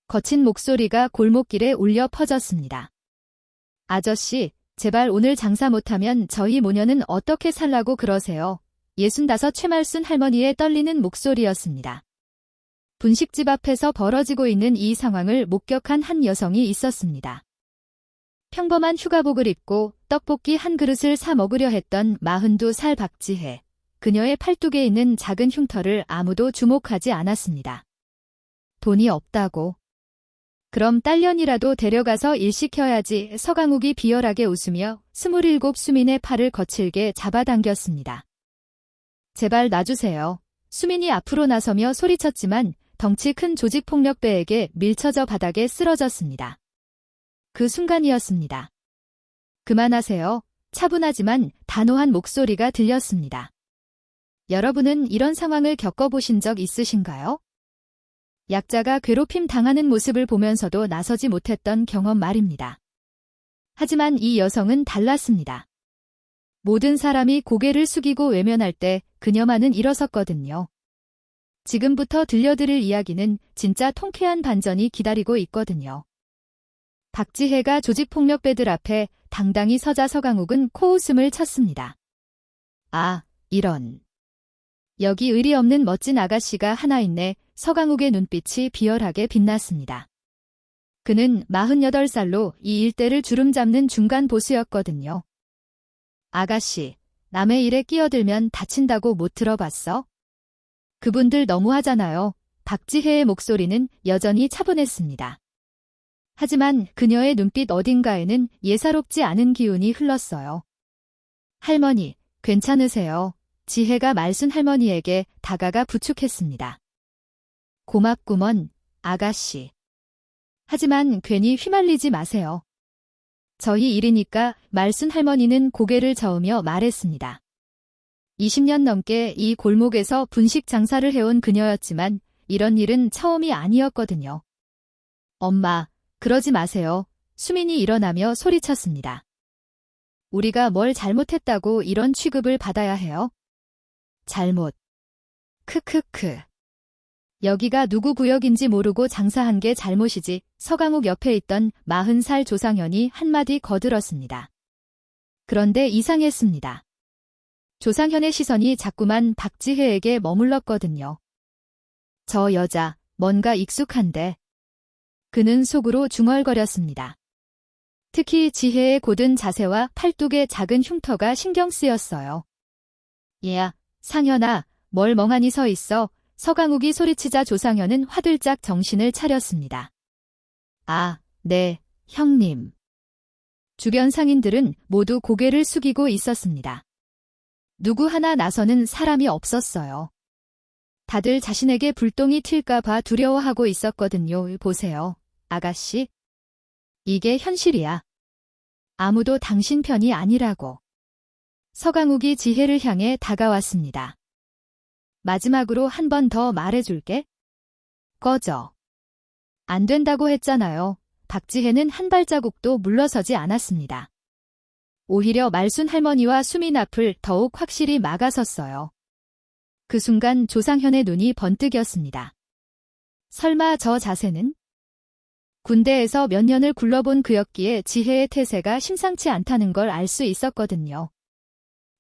거친 목소리가 골목길에 울려 퍼졌습니다. 아저씨, 제발 오늘 장사 못하면 저희 모녀는 어떻게 살라고 그러세요? 65 최말순 할머니의 떨리는 목소리였습니다. 분식집 앞에서 벌어지고 있는 이 상황을 목격한 한 여성이 있었습니다. 평범한 휴가복을 입고 떡볶이 한 그릇을 사 먹으려 했던 42살 박지혜. 그녀의 팔뚝에 있는 작은 흉터를 아무도 주목하지 않았습니다. 돈이 없다고. 그럼 딸년이라도 데려가서 일 시켜야지. 서강욱이 비열하게 웃으며 27 수민의 팔을 거칠게 잡아당겼습니다. 제발 놔주세요. 수민이 앞으로 나서며 소리쳤지만 덩치 큰 조직폭력배에게 밀쳐져 바닥에 쓰러졌습니다. 그 순간이었습니다. 그만하세요. 차분하지만 단호한 목소리가 들렸습니다. 여러분은 이런 상황을 겪어보신 적 있으신가요? 약자가 괴롭힘 당하는 모습을 보면서도 나서지 못했던 경험 말입니다. 하지만 이 여성은 달랐습니다. 모든 사람이 고개를 숙이고 외면할 때 그녀만은 일어섰거든요. 지금부터 들려드릴 이야기는 진짜 통쾌한 반전이 기다리고 있거든요. 박지혜가 조직폭력배들 앞에 당당히 서자 서강욱은 코웃음을 쳤습니다. 아, 이런. 여기 의리 없는 멋진 아가씨가 하나 있네. 서강욱의 눈빛이 비열하게 빛났습니다. 그는 48살로 이 일대를 주름잡는 중간 보스였거든요. 아가씨, 남의 일에 끼어들면 다친다고 못 들어봤어? 그분들 너무하잖아요. 박지혜의 목소리는 여전히 차분했습니다. 하지만 그녀의 눈빛 어딘가에는 예사롭지 않은 기운이 흘렀어요. 할머니, 괜찮으세요? 지혜가 말순 할머니에게 다가가 부축했습니다. 고맙구먼, 아가씨. 하지만 괜히 휘말리지 마세요. 저희 일이니까. 말순 할머니는 고개를 저으며 말했습니다. 20년 넘게 이 골목에서 분식 장사를 해온 그녀였지만 이런 일은 처음이 아니었거든요. 엄마, 그러지 마세요. 수민이 일어나며 소리쳤습니다. 우리가 뭘 잘못했다고 이런 취급을 받아야 해요? 잘못. 크크크. 여기가 누구 구역인지 모르고 장사한 게 잘못이지. 서강욱 옆에 있던 40살 조상현이 한마디 거들었습니다. 그런데 이상했습니다. 조상현의 시선이 자꾸만 박지혜에게 머물렀거든요. 저 여자, 뭔가 익숙한데. 그는 속으로 중얼거렸습니다. 특히 지혜의 곧은 자세와 팔뚝의 작은 흉터가 신경 쓰였어요. 얘야, 상현아, 뭘 멍하니 서 있어. 서강욱이 소리치자 조상현은 화들짝 정신을 차렸습니다. 아, 네, 형님. 주변 상인들은 모두 고개를 숙이고 있었습니다. 누구 하나 나서는 사람이 없었어요. 다들 자신에게 불똥이 튈까 봐 두려워하고 있었거든요. 보세요, 아가씨. 이게 현실이야. 아무도 당신 편이 아니라고. 서강욱이 지혜를 향해 다가왔습니다. 마지막으로 한 번 더 말해줄게. 꺼져. 안 된다고 했잖아요. 박지혜는 한 발자국도 물러서지 않았습니다. 오히려 말순 할머니와 수민 앞을 더욱 확실히 막아섰어요. 그 순간 조상현의 눈이 번뜩였습니다. 설마 저 자세는? 군대에서 몇 년을 굴러본 그였기에 지혜의 태세가 심상치 않다는 걸 알 수 있었거든요.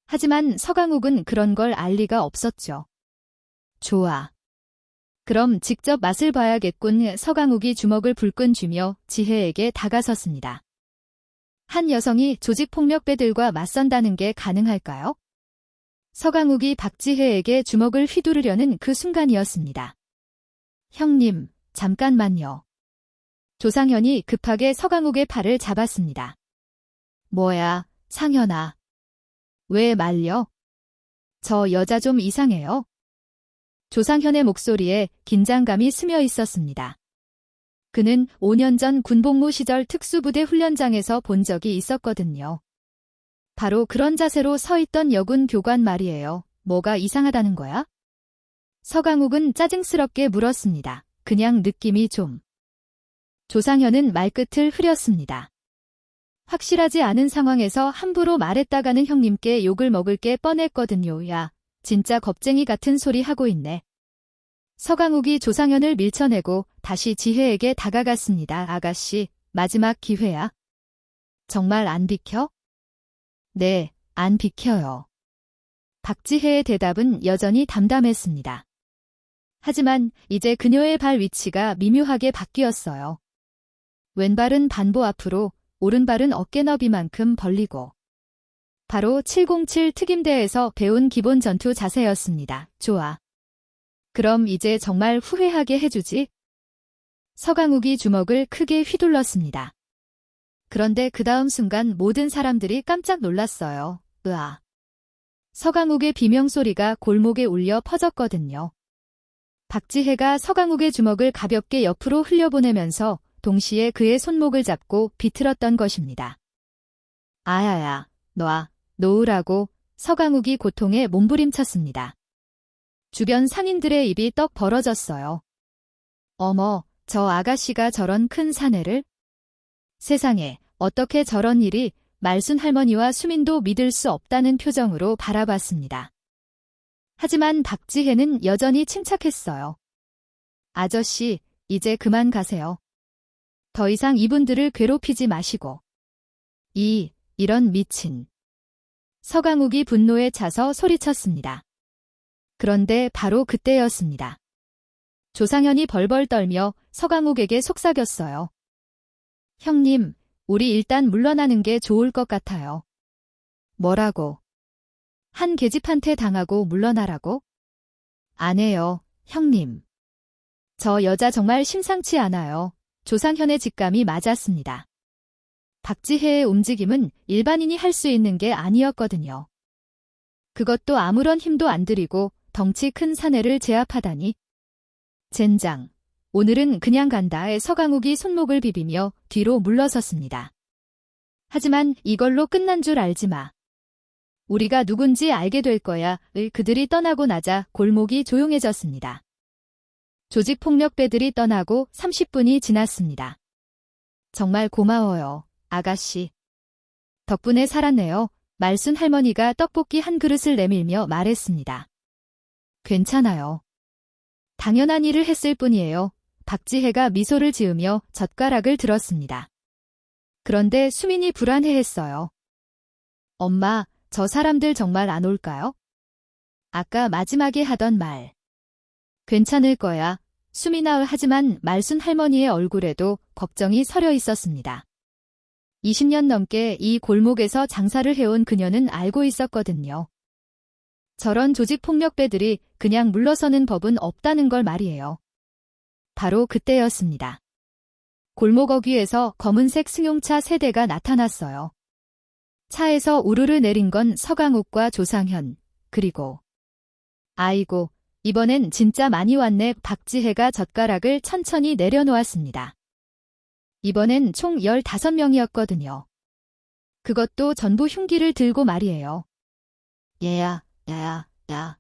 하지만 서강욱은 그런 걸 알 리가 없었죠. 좋아. 그럼 직접 맛을 봐야겠군. 서강욱이 주먹을 불끈 쥐며 지혜에게 다가섰습니다. 한 여성이 조직폭력배들과 맞선다는 게 가능할까요? 서강욱이 박지혜에게 주먹을 휘두르려는 그 순간이었습니다. 형님, 잠깐만요. 조상현이 급하게 서강욱의 팔을 잡았습니다. 뭐야, 상현아. 왜 말려? 저 여자 좀 이상해요. 조상현의 목소리에 긴장감이 스며 있었습니다. 그는 5년 전 군복무 시절 특수부대 훈련장에서 본 적이 있었거든요. 바로 그런 자세로 서 있던 여군 교관 말이에요. 뭐가 이상하다는 거야? 서강욱은 짜증스럽게 물었습니다. 그냥 느낌이 좀. 조상현은 말끝을 흐렸습니다. 확실하지 않은 상황에서 함부로 말했다가는 형님께 욕을 먹을 게 뻔했거든요. 야, 진짜 겁쟁이 같은 소리 하고 있네. 서강욱이 조상현을 밀쳐내고 다시 지혜에게 다가갔습니다. 아가씨, 마지막 기회야. 정말 안 비켜? 네, 안 비켜요. 박지혜의 대답은 여전히 담담했습니다. 하지만 이제 그녀의 발 위치가 미묘하게 바뀌었어요. 왼발은 반보 앞으로, 오른발은 어깨 너비만큼 벌리고. 바로 707 특임대에서 배운 기본 전투 자세였습니다. 좋아. 그럼 이제 정말 후회하게 해주지? 서강욱이 주먹을 크게 휘둘렀습니다. 그런데 그 다음 순간 모든 사람들이 깜짝 놀랐어요. 으아. 서강욱의 비명소리가 골목에 울려 퍼졌거든요. 박지혜가 서강욱의 주먹을 가볍게 옆으로 흘려보내면서 동시에 그의 손목을 잡고 비틀었던 것입니다. 아야야, 놓으라고 서강욱이 고통에 몸부림쳤습니다. 주변 상인들의 입이 떡 벌어졌어요. 어머, 저 아가씨가 저런 큰 사내를? 세상에, 어떻게 저런 일이? 말순 할머니와 수민도 믿을 수 없다는 표정으로 바라봤습니다. 하지만 박지혜는 여전히 침착했어요. 아저씨, 이제 그만 가세요. 더 이상 이분들을 괴롭히지 마시고. 이런 미친. 서강욱이 분노에 차서 소리쳤습니다. 그런데 바로 그때였습니다. 조상현이 벌벌 떨며 서강욱에게 속삭였어요. 형님, 우리 일단 물러나는 게 좋을 것 같아요. 뭐라고? 한 계집한테 당하고 물러나라고? 안 해요, 형님. 저 여자 정말 심상치 않아요. 조상현의 직감이 맞았습니다. 박지혜의 움직임은 일반인이 할 수 있는 게 아니었거든요. 그것도 아무런 힘도 안 들이고 덩치 큰 사내를 제압하다니. 젠장. 오늘은 그냥 간다에 서강욱이 손목을 비비며 뒤로 물러섰습니다. 하지만 이걸로 끝난 줄 알지 마. 우리가 누군지 알게 될 거야. 그들이 떠나고 나자 골목이 조용해졌습니다. 조직폭력배들이 떠나고 30분이 지났습니다. 정말 고마워요, 아가씨. 덕분에 살았네요. 말순 할머니가 떡볶이 한 그릇을 내밀며 말했습니다. 괜찮아요. 당연한 일을 했을 뿐이에요. 박지혜가 미소를 지으며 젓가락을 들었습니다. 그런데 수민이 불안해했어요. 엄마, 저 사람들 정말 안 올까요? 아까 마지막에 하던 말. 괜찮을 거야. 수민아. 하지만 말순 할머니의 얼굴에도 걱정이 서려 있었습니다. 20년 넘게 이 골목에서 장사를 해온 그녀는 알고 있었거든요. 저런 조직폭력배들이 그냥 물러서는 법은 없다는 걸 말이에요. 바로 그때였습니다. 골목 어귀에서 검은색 승용차 3대가 나타났어요. 차에서 우르르 내린 건 서강욱과 조상현, 그리고 아이고, 이번엔 진짜 많이 왔네. 박지혜가 젓가락을 천천히 내려놓았습니다. 이번엔 총 15명이었거든요. 그것도 전부 흉기를 들고 말이에요. 야.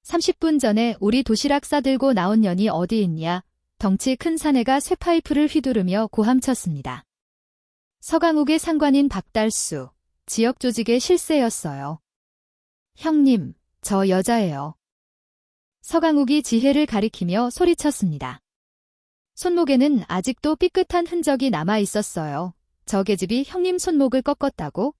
30분 전에 우리 도시락 싸들고 나온 년이 어디 있냐? 덩치 큰 사내가 쇠파이프를 휘두르며 고함쳤습니다. 서강욱의 상관인 박달수, 지역 조직의 실세였어요. 형님, 저 여자예요. 서강욱이 지혜를 가리키며 소리쳤습니다. 손목에는 아직도 삐끗한 흔적이 남아 있었어요. 저 계집이 형님 손목을 꺾었다고?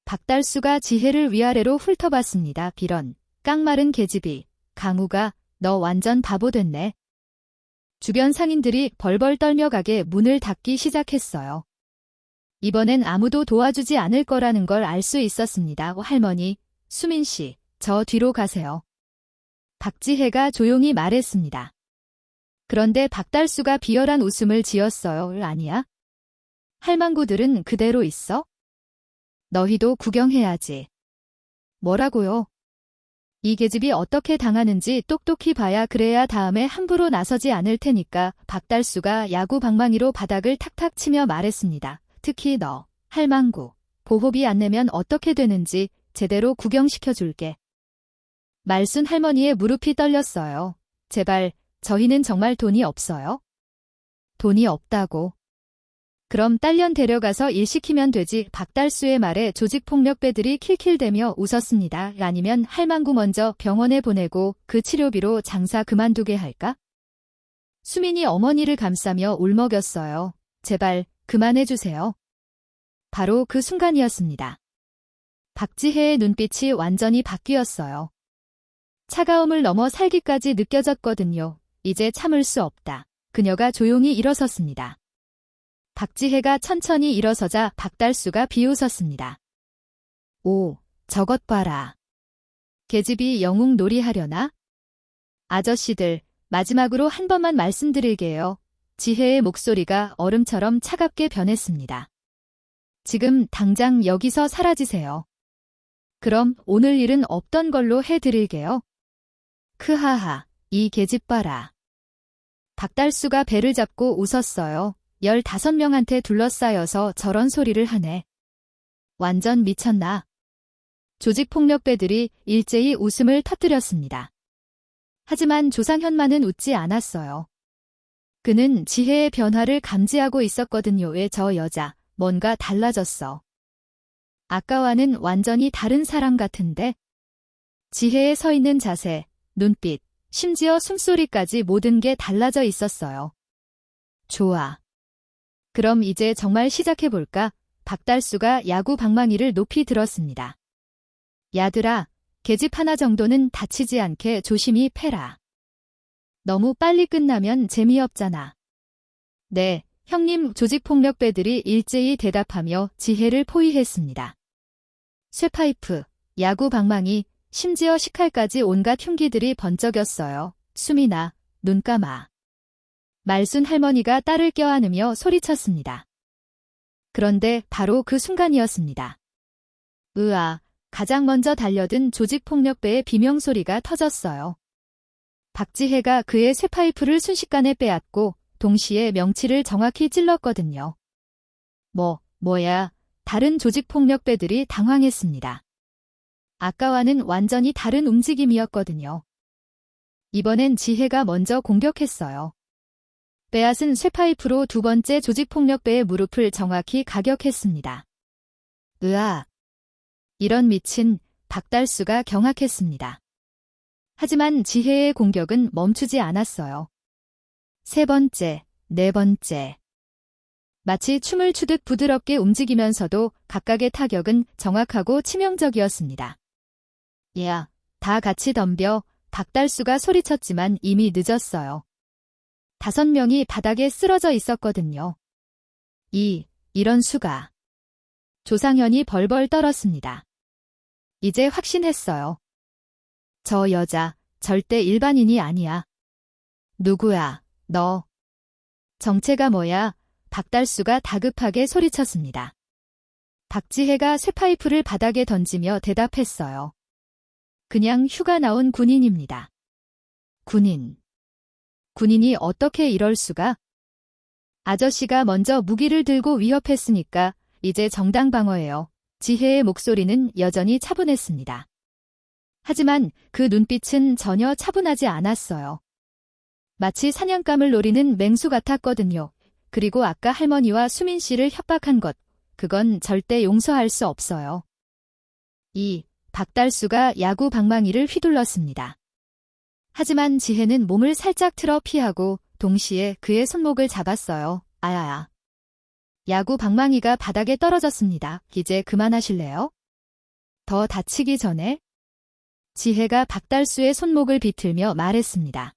박달수가 지혜를 위아래로 훑어봤습니다. 비런, 깡마른 계집이. 강우가, 너 완전 바보 됐네. 주변 상인들이 벌벌 떨며 가게 문을 닫기 시작했어요. 이번엔 아무도 도와주지 않을 거라는 걸 알 수 있었습니다. 할머니, 수민씨, 저 뒤로 가세요. 박지혜가 조용히 말했습니다. 그런데 박달수가 비열한 웃음을 지었어요. 아니야? 할망구들은 그대로 있어? 너희도 구경해야지. 뭐라고요? 이 계집이 어떻게 당하는지 똑똑히 봐야 그래야 다음에 함부로 나서지 않을 테니까. 박달수가 야구 방망이로 바닥을 탁탁 치며 말했습니다. 특히 너, 할망구, 보호비 안 내면 어떻게 되는지 제대로 구경시켜줄게. 말순 할머니의 무릎이 떨렸어요. 제발, 저희는 정말 돈이 없어요? 돈이 없다고. 그럼 딸년 데려가서 일 시키면 되지. 박달수의 말에 조직폭력배들이 킬킬대며 웃었습니다. 아니면 할망구 먼저 병원에 보내고 그 치료비로 장사 그만두게 할까? 수민이 어머니를 감싸며 울먹였어요. 제발 그만해주세요. 바로 그 순간이었습니다. 박지혜의 눈빛이 완전히 바뀌었어요. 차가움을 넘어 살기까지 느껴졌거든요. 이제 참을 수 없다. 그녀가 조용히 일어섰습니다. 박지혜가 천천히 일어서자 박달수가 비웃었습니다. 오, 저것 봐라. 계집이 영웅놀이 하려나? 아저씨들, 마지막으로 한 번만 말씀드릴게요. 지혜의 목소리가 얼음처럼 차갑게 변했습니다. 지금 당장 여기서 사라지세요. 그럼 오늘 일은 없던 걸로 해드릴게요. 크하하, 이 계집 봐라. 박달수가 배를 잡고 웃었어요. 15명한테 둘러싸여서 저런 소리를 하네. 완전 미쳤나? 조직폭력배들이 일제히 웃음을 터뜨렸습니다. 하지만 조상현만은 웃지 않았어요. 그는 지혜의 변화를 감지하고 있었거든요. 왜 저 여자, 뭔가 달라졌어. 아까와는 완전히 다른 사람 같은데? 지혜에 서 있는 자세, 눈빛, 심지어 숨소리까지 모든 게 달라져 있었어요. 좋아. 그럼 이제 정말 시작해볼까? 박달수가 야구 방망이를 높이 들었습니다. 야들아, 계집 하나 정도는 다치지 않게 조심히 패라. 너무 빨리 끝나면 재미없잖아. 네, 형님. 조직폭력배들이 일제히 대답하며 지혜를 포위했습니다. 쇠파이프, 야구 방망이, 심지어 식칼까지 온갖 흉기들이 번쩍였어요. 수민아, 눈 감아. 말순 할머니가 딸을 껴안으며 소리쳤습니다. 그런데 바로 그 순간이었습니다. 으아, 가장 먼저 달려든 조직폭력배의 비명소리가 터졌어요. 박지혜가 그의 쇠파이프를 순식간에 빼앗고 동시에 명치를 정확히 찔렀거든요. 뭐야, 다른 조직폭력배들이 당황했습니다. 아까와는 완전히 다른 움직임이었거든요. 이번엔 지혜가 먼저 공격했어요. 빼앗은 쇠파이프로 두 번째 조직폭력배의 무릎을 정확히 가격했습니다. 으아! 이런 미친, 박달수가 경악했습니다. 하지만 지혜의 공격은 멈추지 않았어요. 세 번째, 네 번째. 마치 춤을 추듯 부드럽게 움직이면서도 각각의 타격은 정확하고 치명적이었습니다. 야, 다 같이 덤벼. 박달수가 소리쳤지만 이미 늦었어요. 5명이 바닥에 쓰러져 있었거든요. 이런 수가. 조상현이 벌벌 떨었습니다. 이제 확신했어요. 저 여자 절대 일반인이 아니야. 누구야, 너. 정체가 뭐야? 박달수가 다급하게 소리쳤습니다. 박지혜가 쇠파이프를 바닥에 던지며 대답했어요. 그냥 휴가 나온 군인입니다. 군인이 어떻게 이럴 수가? 아저씨가 먼저 무기를 들고 위협했으니까 이제 정당 방어예요. 지혜의 목소리는 여전히 차분했습니다. 하지만 그 눈빛은 전혀 차분하지 않았어요. 마치 사냥감을 노리는 맹수 같았거든요. 그리고 아까 할머니와 수민 씨를 협박한 것, 그건 절대 용서할 수 없어요. 박달수가 야구 방망이를 휘둘렀습니다. 하지만 지혜는 몸을 살짝 틀어 피하고 동시에 그의 손목을 잡았어요. 아야야. 야구 방망이가 바닥에 떨어졌습니다. 이제 그만하실래요? 더 다치기 전에? 지혜가 박달수의 손목을 비틀며 말했습니다.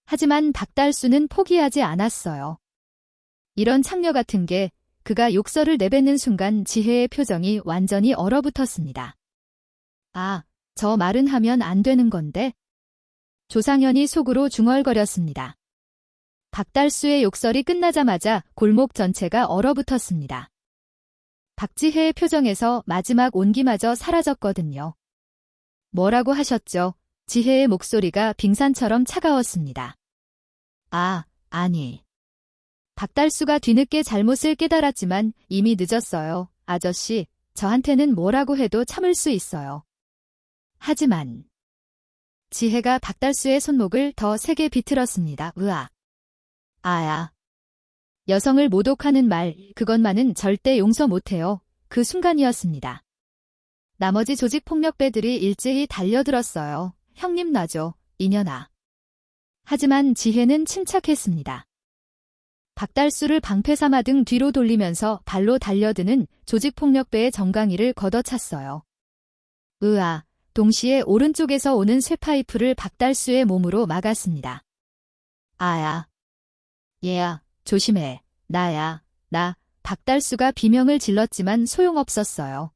하지만 박달수는 포기하지 않았어요. 이런 창녀 같은 게 그가 욕설을 내뱉는 순간 지혜의 표정이 완전히 얼어붙었습니다. 저 말은 하면 안 되는 건데? 조상현이 속으로 중얼거렸습니다. 박달수의 욕설이 끝나자마자 골목 전체가 얼어붙었습니다. 박지혜의 표정에서 마지막 온기마저 사라졌거든요. 뭐라고 하셨죠? 지혜의 목소리가 빙산처럼 차가웠습니다. 아니. 박달수가 뒤늦게 잘못을 깨달았지만 이미 늦었어요. 아저씨, 저한테는 뭐라고 해도 참을 수 있어요. 하지만 지혜가 박달수의 손목을 더 세게 비틀었습니다. 으아. 아야. 여성을 모독하는 말, 그것만은 절대 용서 못해요. 그 순간이었습니다. 나머지 조직폭력배들이 일제히 달려들었어요. 형님 놔줘, 이년아. 하지만 지혜는 침착했습니다. 박달수를 방패삼아 등 뒤로 돌리면서 발로 달려드는 조직폭력배의 정강이를 걷어찼어요. 으아, 동시에 오른쪽에서 오는 쇠파이프를 박달수의 몸으로 막았습니다. 아야. 얘야, 조심해. 나야, 나. 박달수가 비명을 질렀지만 소용없었어요.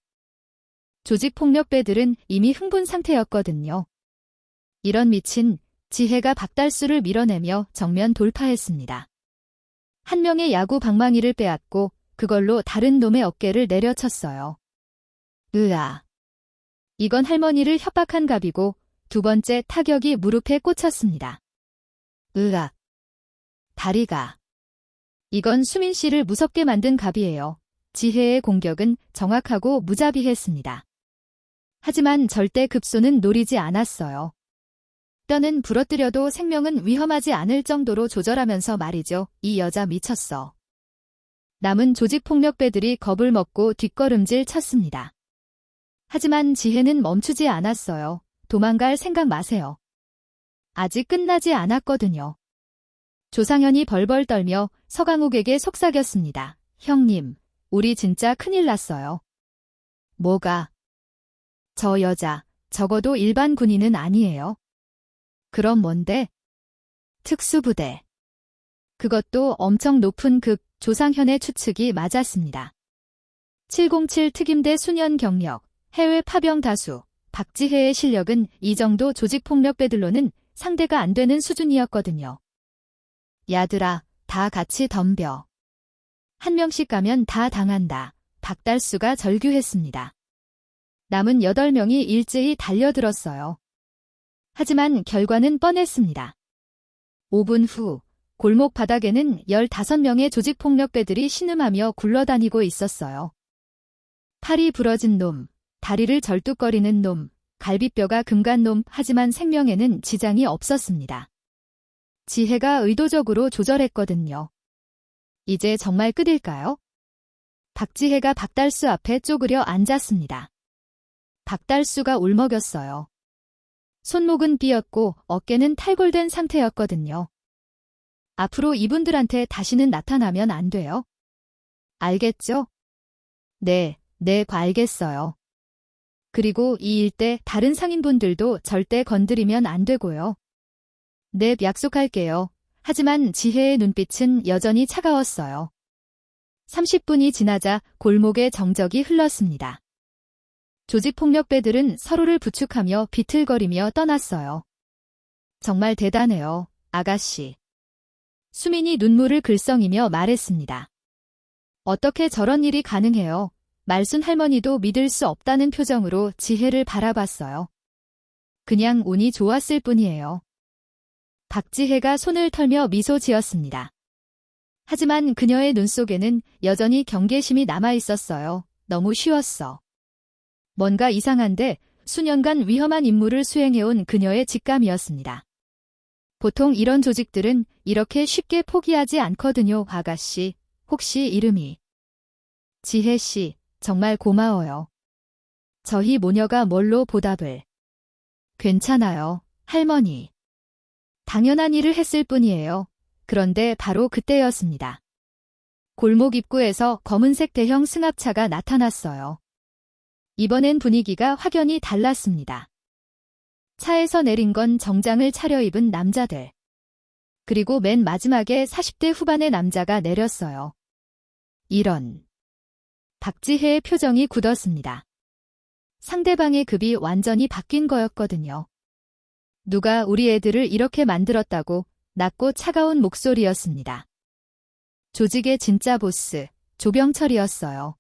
조직폭력배들은 이미 흥분 상태였거든요. 이런 미친, 지혜가 박달수를 밀어내며 정면 돌파했습니다. 한 명의 야구 방망이를 빼앗고 그걸로 다른 놈의 어깨를 내려쳤어요. 으아. 이건 할머니를 협박한 갑이고 두 번째 타격이 무릎에 꽂혔습니다. 으아. 다리가. 이건 수민 씨를 무섭게 만든 갑이에요. 지혜의 공격은 정확하고 무자비했습니다. 하지만 절대 급소는 노리지 않았어요. 뼈는 부러뜨려도 생명은 위험하지 않을 정도로 조절하면서 말이죠. 이 여자 미쳤어. 남은 조직폭력배들이 겁을 먹고 뒷걸음질 쳤습니다. 하지만 지혜는 멈추지 않았어요. 도망갈 생각 마세요. 아직 끝나지 않았거든요. 조상현이 벌벌 떨며 서강욱에게 속삭였습니다. 형님, 우리 진짜 큰일 났어요. 뭐가? 저 여자, 적어도 일반 군인은 아니에요. 그럼 뭔데? 특수부대. 그것도 엄청 높은 급, 조상현의 추측이 맞았습니다. 707 특임대 수년 경력, 해외 파병 다수, 박지혜의 실력은 이 정도 조직폭력배들로는 상대가 안 되는 수준이었거든요. 야들아, 다 같이 덤벼. 한 명씩 가면 다 당한다. 박달수가 절규했습니다. 남은 8명이 일제히 달려들었어요. 하지만 결과는 뻔했습니다. 5분 후 골목 바닥에는 15명의 조직폭력배들이 신음하며 굴러다니고 있었어요. 팔이 부러진 놈, 다리를 절뚝거리는 놈, 갈비뼈가 금간 놈, 하지만 생명에는 지장이 없었습니다. 지혜가 의도적으로 조절했거든요. 이제 정말 끝일까요? 박지혜가 박달수 앞에 쪼그려 앉았습니다. 박달수가 울먹였어요. 손목은 삐었고 어깨는 탈골된 상태였거든요. 앞으로 이분들한테 다시는 나타나면 안 돼요. 알겠죠? 네, 알겠어요. 그리고 이 일대 다른 상인분들도 절대 건드리면 안 되고요. 네, 약속할게요. 하지만 지혜의 눈빛은 여전히 차가웠어요. 30분이 지나자 골목에 정적이 흘렀습니다. 조직폭력배들은 서로를 부축하며 비틀거리며 떠났어요. 정말 대단해요, 아가씨. 수민이 눈물을 글썽이며 말했습니다. 어떻게 저런 일이 가능해요? 말순 할머니도 믿을 수 없다는 표정으로 지혜를 바라봤어요. 그냥 운이 좋았을 뿐이에요. 박지혜가 손을 털며 미소 지었습니다. 하지만 그녀의 눈 속에는 여전히 경계심이 남아있었어요. 너무 쉬웠어. 뭔가 이상한데 수년간 위험한 임무를 수행해온 그녀의 직감이었습니다. 보통 이런 조직들은 이렇게 쉽게 포기하지 않거든요, 아가씨. 혹시 이름이? 지혜씨, 정말 고마워요. 저희 모녀가 뭘로 보답을? 괜찮아요, 할머니. 당연한 일을 했을 뿐이에요. 그런데 바로 그때였습니다. 골목 입구에서 검은색 대형 승합차가 나타났어요. 이번엔 분위기가 확연히 달랐습니다. 차에서 내린 건 정장을 차려입은 남자들. 그리고 맨 마지막에 40대 후반의 남자가 내렸어요. 이런. 박지혜의 표정이 굳었습니다. 상대방의 급이 완전히 바뀐 거였거든요. 누가 우리 애들을 이렇게 만들었다고? 낮고 차가운 목소리였습니다. 조직의 진짜 보스, 조병철이었어요.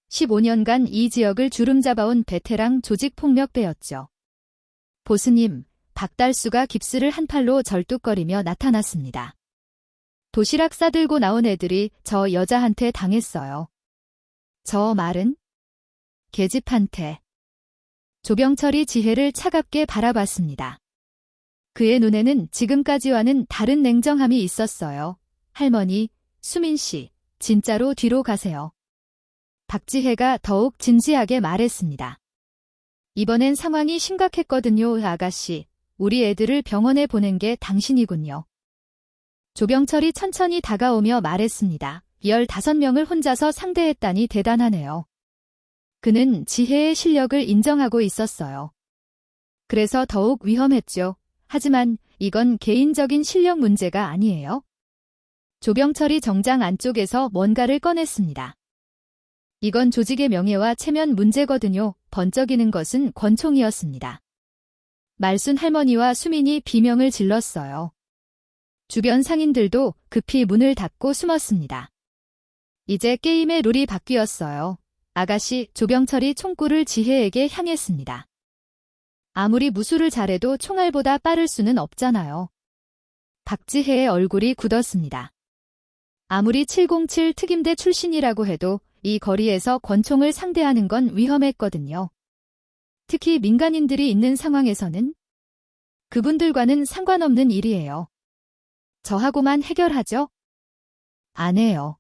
15년간 이 지역을 주름잡아온 베테랑 조직폭력배였죠. 보스님, 박달수가 깁스를 한 팔로 절뚝거리며 나타났습니다. 도시락 싸들고 나온 애들이 저 여자한테 당했어요. 저 말은? 계집한테. 조병철이 지혜를 차갑게 바라봤습니다. 그의 눈에는 지금까지와는 다른 냉정함이 있었어요. 할머니, 수민 씨, 진짜로 뒤로 가세요. 박지혜가 더욱 진지하게 말했습니다. 이번엔 상황이 심각했거든요, 아가씨. 우리 애들을 병원에 보낸 게 당신이군요. 조병철이 천천히 다가오며 말했습니다. 15명을 혼자서 상대했다니 대단하네요. 그는 지혜의 실력을 인정하고 있었어요. 그래서 더욱 위험했죠. 하지만 이건 개인적인 실력 문제가 아니에요. 조병철이 정장 안쪽에서 뭔가를 꺼냈습니다. 이건 조직의 명예와 체면 문제거든요. 번쩍이는 것은 권총이었습니다. 말순 할머니와 수민이 비명을 질렀어요. 주변 상인들도 급히 문을 닫고 숨었습니다. 이제 게임의 룰이 바뀌었어요. 아가씨, 조병철이 총구를 지혜에게 향했습니다. 아무리 무술을 잘해도 총알보다 빠를 수는 없잖아요. 박지혜의 얼굴이 굳었습니다. 아무리 707 특임대 출신이라고 해도 이 거리에서 권총을 상대하는 건 위험했거든요. 특히 민간인들이 있는 상황에서는 그분들과는 상관없는 일이에요. 저하고만 해결하죠? 안 해요.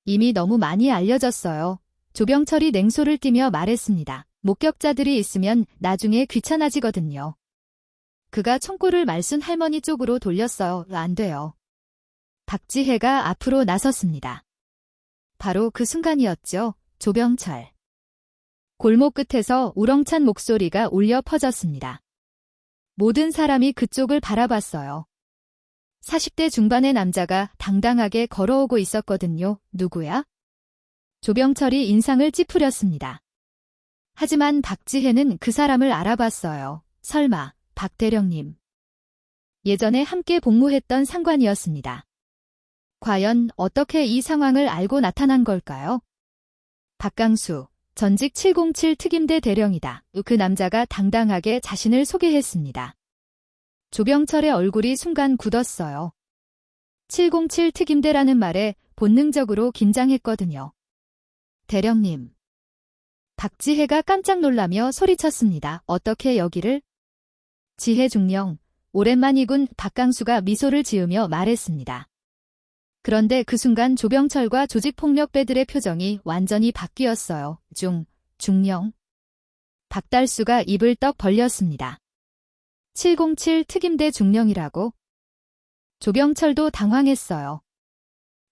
이미 너무 많이 알려졌어요. 조병철이 냉소를 띠며 말했습니다. 목격자들이 있으면 나중에 귀찮아지거든요. 그가 총구를 말순 할머니 쪽으로 돌렸어요. 안 돼요. 박지혜가 앞으로 나섰습니다. 바로 그 순간이었죠. 조병철. 골목 끝에서 우렁찬 목소리가 울려 퍼졌습니다. 모든 사람이 그쪽을 바라봤어요. 40대 중반의 남자가 당당하게 걸어오고 있었거든요. 누구야? 조병철이 인상을 찌푸렸습니다. 하지만 박지혜는 그 사람을 알아봤어요. 설마 박 대령님. 예전에 함께 복무했던 상관이었습니다. 과연 어떻게 이 상황을 알고 나타난 걸까요? 박강수, 전직 707 특임대 대령이다. 그 남자가 당당하게 자신을 소개했습니다. 조병철의 얼굴이 순간 굳었어요. 707 특임대라는 말에 본능적으로 긴장했거든요. 대령님. 박지혜가 깜짝 놀라며 소리쳤습니다. 어떻게 여기를? 지혜 중령, 오랜만이군. 박강수가 미소를 지으며 말했습니다. 그런데 그 순간 조병철과 조직폭력배들의 표정이 완전히 바뀌었어요. 중령. 박달수가 입을 떡 벌렸습니다. 707 특임대 중령이라고? 조병철도 당황했어요.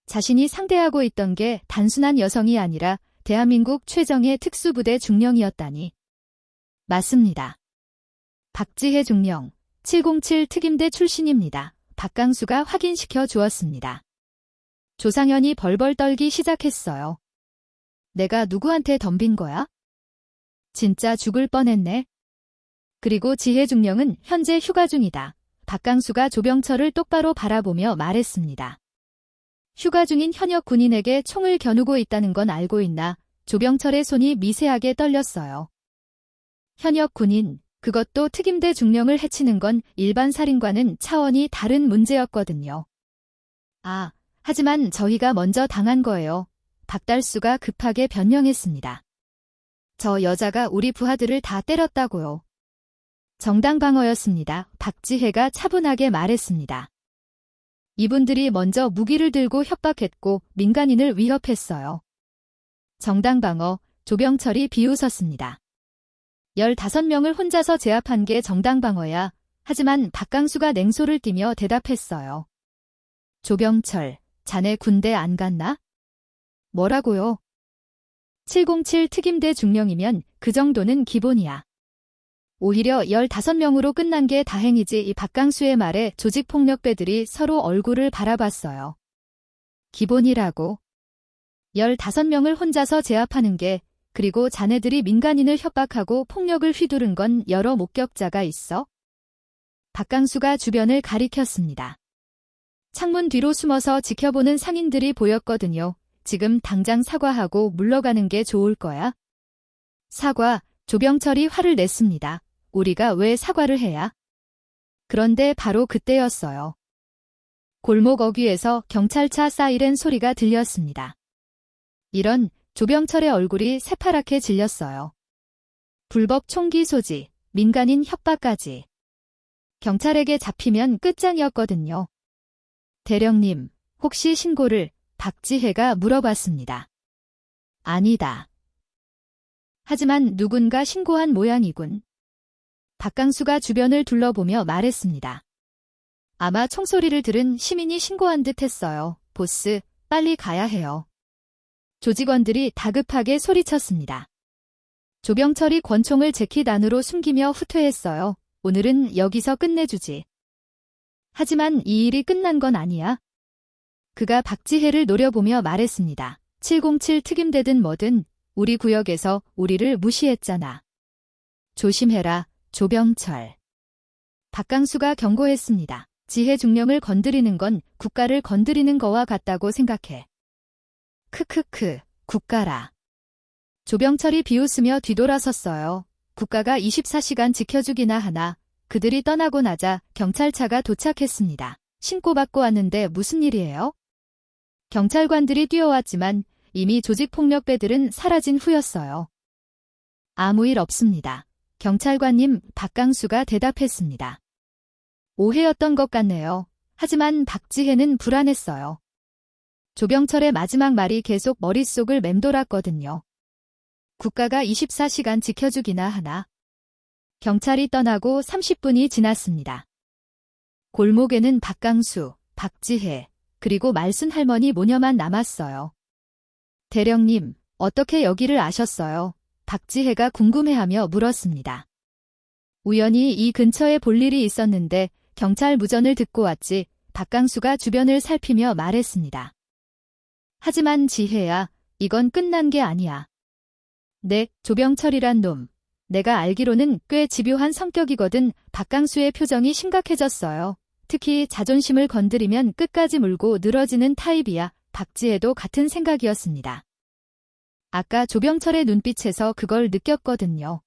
자신이 상대하고 있던 게 단순한 여성이 아니라 대한민국 최정예 특수부대 중령이었다니. 맞습니다. 박지혜 중령, 707 특임대 출신입니다. 박강수가 확인시켜 주었습니다. 조상현이 벌벌 떨기 시작했어요. 내가 누구한테 덤빈 거야? 진짜 죽을 뻔했네. 그리고 지혜 중령은 현재 휴가 중이다. 박강수가 조병철을 똑바로 바라보며 말했습니다. 휴가 중인 현역 군인에게 총을 겨누고 있다는 건 알고 있나? 조병철의 손이 미세하게 떨렸어요. 현역 군인, 그것도 특임대 중령을 해치는 건 일반 살인과는 차원이 다른 문제였거든요. 하지만 저희가 먼저 당한 거예요. 박달수가 급하게 변명했습니다. 저 여자가 우리 부하들을 다 때렸다고요. 정당방어였습니다. 박지혜가 차분하게 말했습니다. 이분들이 먼저 무기를 들고 협박했고 민간인을 위협했어요. 정당방어, 조병철이 비웃었습니다. 15명을 혼자서 제압한 게 정당방어야. 하지만 박강수가 냉소를 띠며 대답했어요. 조병철, 자네 군대 안 갔나? 뭐라고요? 707 특임대 중령이면 그 정도는 기본이야. 오히려 15명으로 끝난 게 다행이지. 이 박강수의 말에 조직폭력배들이 서로 얼굴을 바라봤어요. 기본이라고? 15명을 혼자서 제압하는 게, 그리고 자네들이 민간인을 협박하고 폭력을 휘두른 건 여러 목격자가 있어? 박강수가 주변을 가리켰습니다. 창문 뒤로 숨어서 지켜보는 상인들이 보였거든요. 지금 당장 사과하고 물러가는 게 좋을 거야. 사과, 조병철이 화를 냈습니다. 우리가 왜 사과를 해야? 그런데 바로 그때였어요. 골목 어귀에서 경찰차 사이렌 소리가 들렸습니다. 이런, 조병철의 얼굴이 새파랗게 질렸어요. 불법 총기 소지, 민간인 협박까지. 경찰에게 잡히면 끝장이었거든요. 대령님, 혹시 신고를, 박지혜가 물어봤습니다. 아니다. 하지만 누군가 신고한 모양이군. 박강수가 주변을 둘러보며 말했습니다. 아마 총소리를 들은 시민이 신고한 듯 했어요. 보스, 빨리 가야 해요. 조직원들이 다급하게 소리쳤습니다. 조병철이 권총을 재킷 안으로 숨기며 후퇴했어요. 오늘은 여기서 끝내주지. 하지만 이 일이 끝난 건 아니야. 그가 박지혜를 노려보며 말했습니다. 707 특임대든 뭐든 우리 구역에서 우리를 무시했잖아. 조심해라, 조병철. 박강수가 경고했습니다. 지혜 중령을 건드리는 건 국가를 건드리는 거와 같다고 생각해. 크크크, 국가라. 조병철이 비웃으며 뒤돌아섰어요. 국가가 24시간 지켜주기나 하나. 그들이 떠나고 나자 경찰차가 도착했습니다. 신고받고 왔는데 무슨 일이에요? 경찰관들이 뛰어왔지만 이미 조직폭력배들은 사라진 후였어요. 아무 일 없습니다. 경찰관님, 박강수가 대답했습니다. 오해였던 것 같네요. 하지만 박지혜는 불안했어요. 조병철의 마지막 말이 계속 머릿속을 맴돌았거든요. 국가가 24시간 지켜주기나 하나. 경찰이 떠나고 30분이 지났습니다. 골목에는 박강수, 박지혜, 그리고 말순 할머니 모녀만 남았어요. 대령님, 어떻게 여기를 아셨어요? 박지혜가 궁금해하며 물었습니다. 우연히 이 근처에 볼 일이 있었는데 경찰 무전을 듣고 왔지. 박강수가 주변을 살피며 말했습니다. 하지만 지혜야, 이건 끝난 게 아니야. 네, 조병철이란 놈. 내가 알기로는 꽤 집요한 성격이거든. 박강수의 표정이 심각해졌어요. 특히 자존심을 건드리면 끝까지 물고 늘어지는 타입이야. 박지혜도 같은 생각이었습니다. 아까 조병철의 눈빛에서 그걸 느꼈거든요.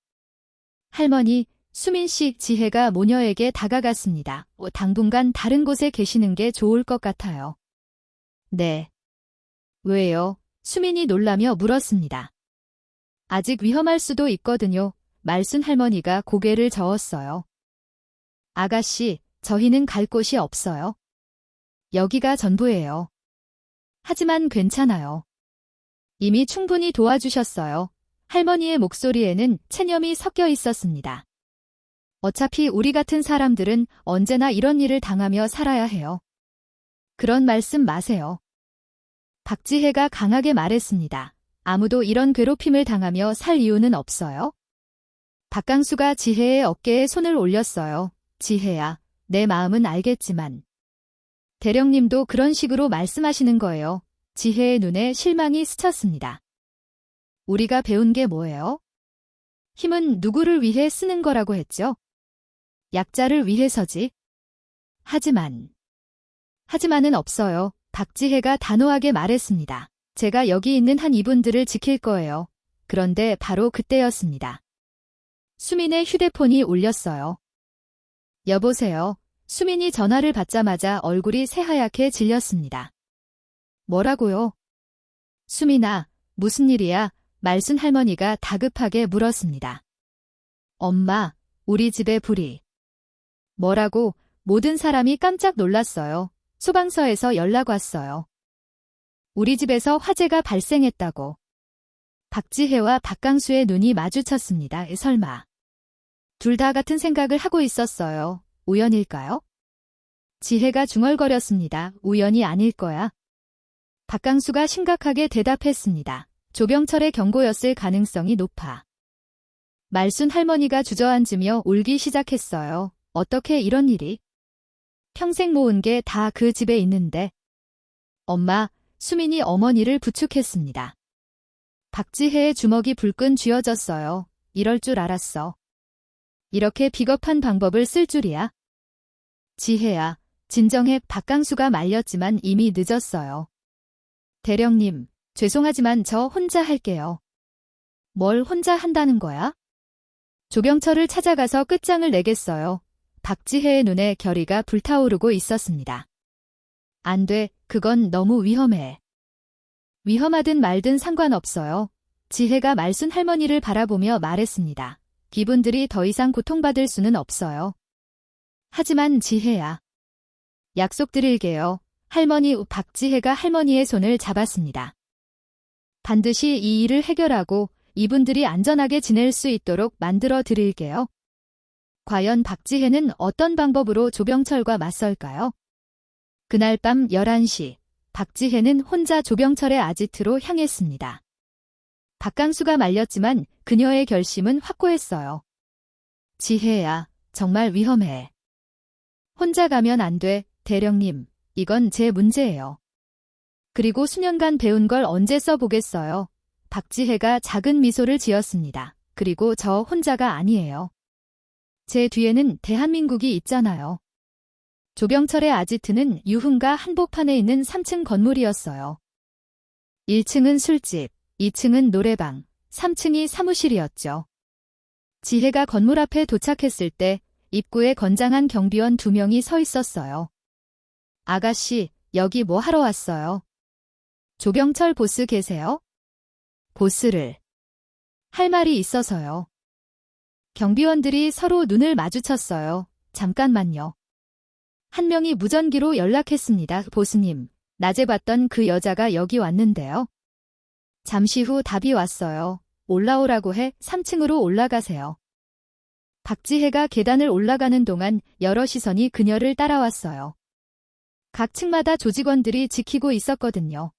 할머니, 수민 씨, 지혜가 모녀에게 다가갔습니다. 당분간 다른 곳에 계시는 게 좋을 것 같아요. 네. 왜요? 수민이 놀라며 물었습니다. 아직 위험할 수도 있거든요. 말순 할머니가 고개를 저었어요. 아가씨, 저희는 갈 곳이 없어요. 여기가 전부예요. 하지만 괜찮아요. 이미 충분히 도와주셨어요. 할머니의 목소리에는 체념이 섞여 있었습니다. 어차피 우리 같은 사람들은 언제나 이런 일을 당하며 살아야 해요. 그런 말씀 마세요. 박지혜가 강하게 말했습니다. 아무도 이런 괴롭힘을 당하며 살 이유는 없어요. 박강수가 지혜의 어깨에 손을 올렸어요. 지혜야, 내 마음은 알겠지만. 대령님도 그런 식으로 말씀하시는 거예요. 지혜의 눈에 실망이 스쳤습니다. 우리가 배운 게 뭐예요? 힘은 누구를 위해 쓰는 거라고 했죠? 약자를 위해서지. 하지만은 없어요. 박지혜가 단호하게 말했습니다. 제가 여기 있는 한 이분들을 지킬 거예요. 그런데 바로 그때였습니다. 수민의 휴대폰이 울렸어요. 여보세요. 수민이 전화를 받자마자 얼굴이 새하얗게 질렸습니다. 뭐라고요? 수민아, 무슨 일이야? 말순 할머니가 다급하게 물었습니다. 엄마, 우리 집에 불이. 뭐라고? 모든 사람이 깜짝 놀랐어요. 소방서에서 연락 왔어요. 우리 집에서 화재가 발생했다고. 박지혜와 박강수의 눈이 마주쳤습니다. 설마. 둘 다 같은 생각을 하고 있었어요. 우연일까요? 지혜가 중얼거렸습니다. 우연이 아닐 거야. 박강수가 심각하게 대답했습니다. 조병철의 경고였을 가능성이 높아. 말순 할머니가 주저앉으며 울기 시작했어요. 어떻게 이런 일이? 평생 모은 게 다 그 집에 있는데. 엄마, 수민이 어머니를 부축했습니다. 박지혜의 주먹이 불끈 쥐어졌어요. 이럴 줄 알았어. 이렇게 비겁한 방법을 쓸 줄이야. 지혜야, 진정해. 박강수가 말렸지만 이미 늦었어요. 대령님, 죄송하지만 저 혼자 할게요. 뭘 혼자 한다는 거야? 조병철을 찾아가서 끝장을 내겠어요. 박지혜의 눈에 결의가 불타오르고 있었습니다. 안 돼, 그건 너무 위험해. 위험하든 말든 상관없어요. 지혜가 말순 할머니를 바라보며 말했습니다. 기분들이 더 이상 고통받을 수는 없어요. 하지만 지혜야. 약속드릴게요. 할머니 박지혜가 할머니의 손을 잡았습니다. 반드시 이 일을 해결하고 이분들이 안전하게 지낼 수 있도록 만들어 드릴게요. 과연 박지혜는 어떤 방법으로 조병철과 맞설까요? 그날 밤 11시, 박지혜는 혼자 조병철의 아지트로 향했습니다. 박강수가 말렸지만 그녀의 결심은 확고했어요. 지혜야, 정말 위험해. 혼자 가면 안 돼, 대령님. 이건 제 문제예요. 그리고 수년간 배운 걸 언제 써보겠어요. 박지혜가 작은 미소를 지었습니다. 그리고 저 혼자가 아니에요. 제 뒤에는 대한민국이 있잖아요. 조병철의 아지트는 유흥가 한복판에 있는 3층 건물이었어요. 1층은 술집, 2층은 노래방, 3층이 사무실이었죠. 지혜가 건물 앞에 도착했을 때 입구에 건장한 경비원 2명이 서 있었어요. 아가씨, 여기 뭐 하러 왔어요? 조병철 보스 계세요? 보스를. 할 말이 있어서요. 경비원들이 서로 눈을 마주쳤어요. 잠깐만요. 한 명이 무전기로 연락했습니다. 보스님, 낮에 봤던 그 여자가 여기 왔는데요. 잠시 후 답이 왔어요. 올라오라고 해 3층으로 올라가세요. 박지혜가 계단을 올라가는 동안 여러 시선이 그녀를 따라왔어요. 각 층마다 조직원들이 지키고 있었거든요.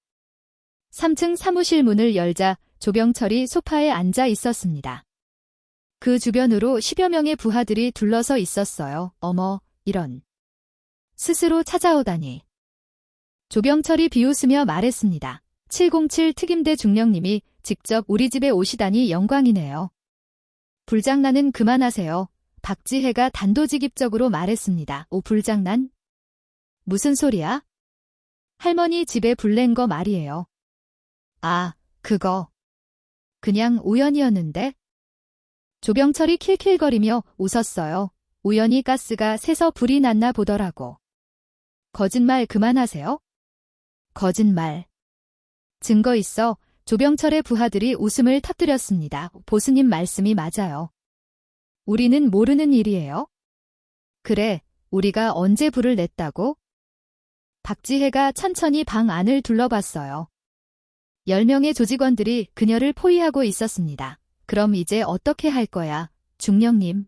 3층 사무실 문을 열자 조병철이 소파에 앉아 있었습니다. 그 주변으로 10여 명의 부하들이 둘러서 있었어요. 어머, 이런. 스스로 찾아오다니. 조병철이 비웃으며 말했습니다. 707 특임대 중령님이 직접 우리 집에 오시다니 영광이네요. 불장난은 그만하세요. 박지혜가 단도직입적으로 말했습니다. 오, 불장난? 무슨 소리야? 할머니 집에 불 낸 거 말이에요. 아, 그거. 그냥 우연이었는데? 조병철이 킬킬거리며 웃었어요. 우연히 가스가 새서 불이 났나 보더라고. 거짓말 그만하세요. 거짓말. 증거 있어. 조병철의 부하들이 웃음을 터뜨렸습니다. 보스님 말씀이 맞아요. 우리는 모르는 일이에요. 그래, 우리가 언제 불을 냈다고? 박지혜가 천천히 방 안을 둘러봤어요. 10명의 조직원들이 그녀를 포위하고 있었습니다. 그럼 이제 어떻게 할 거야, 중령님?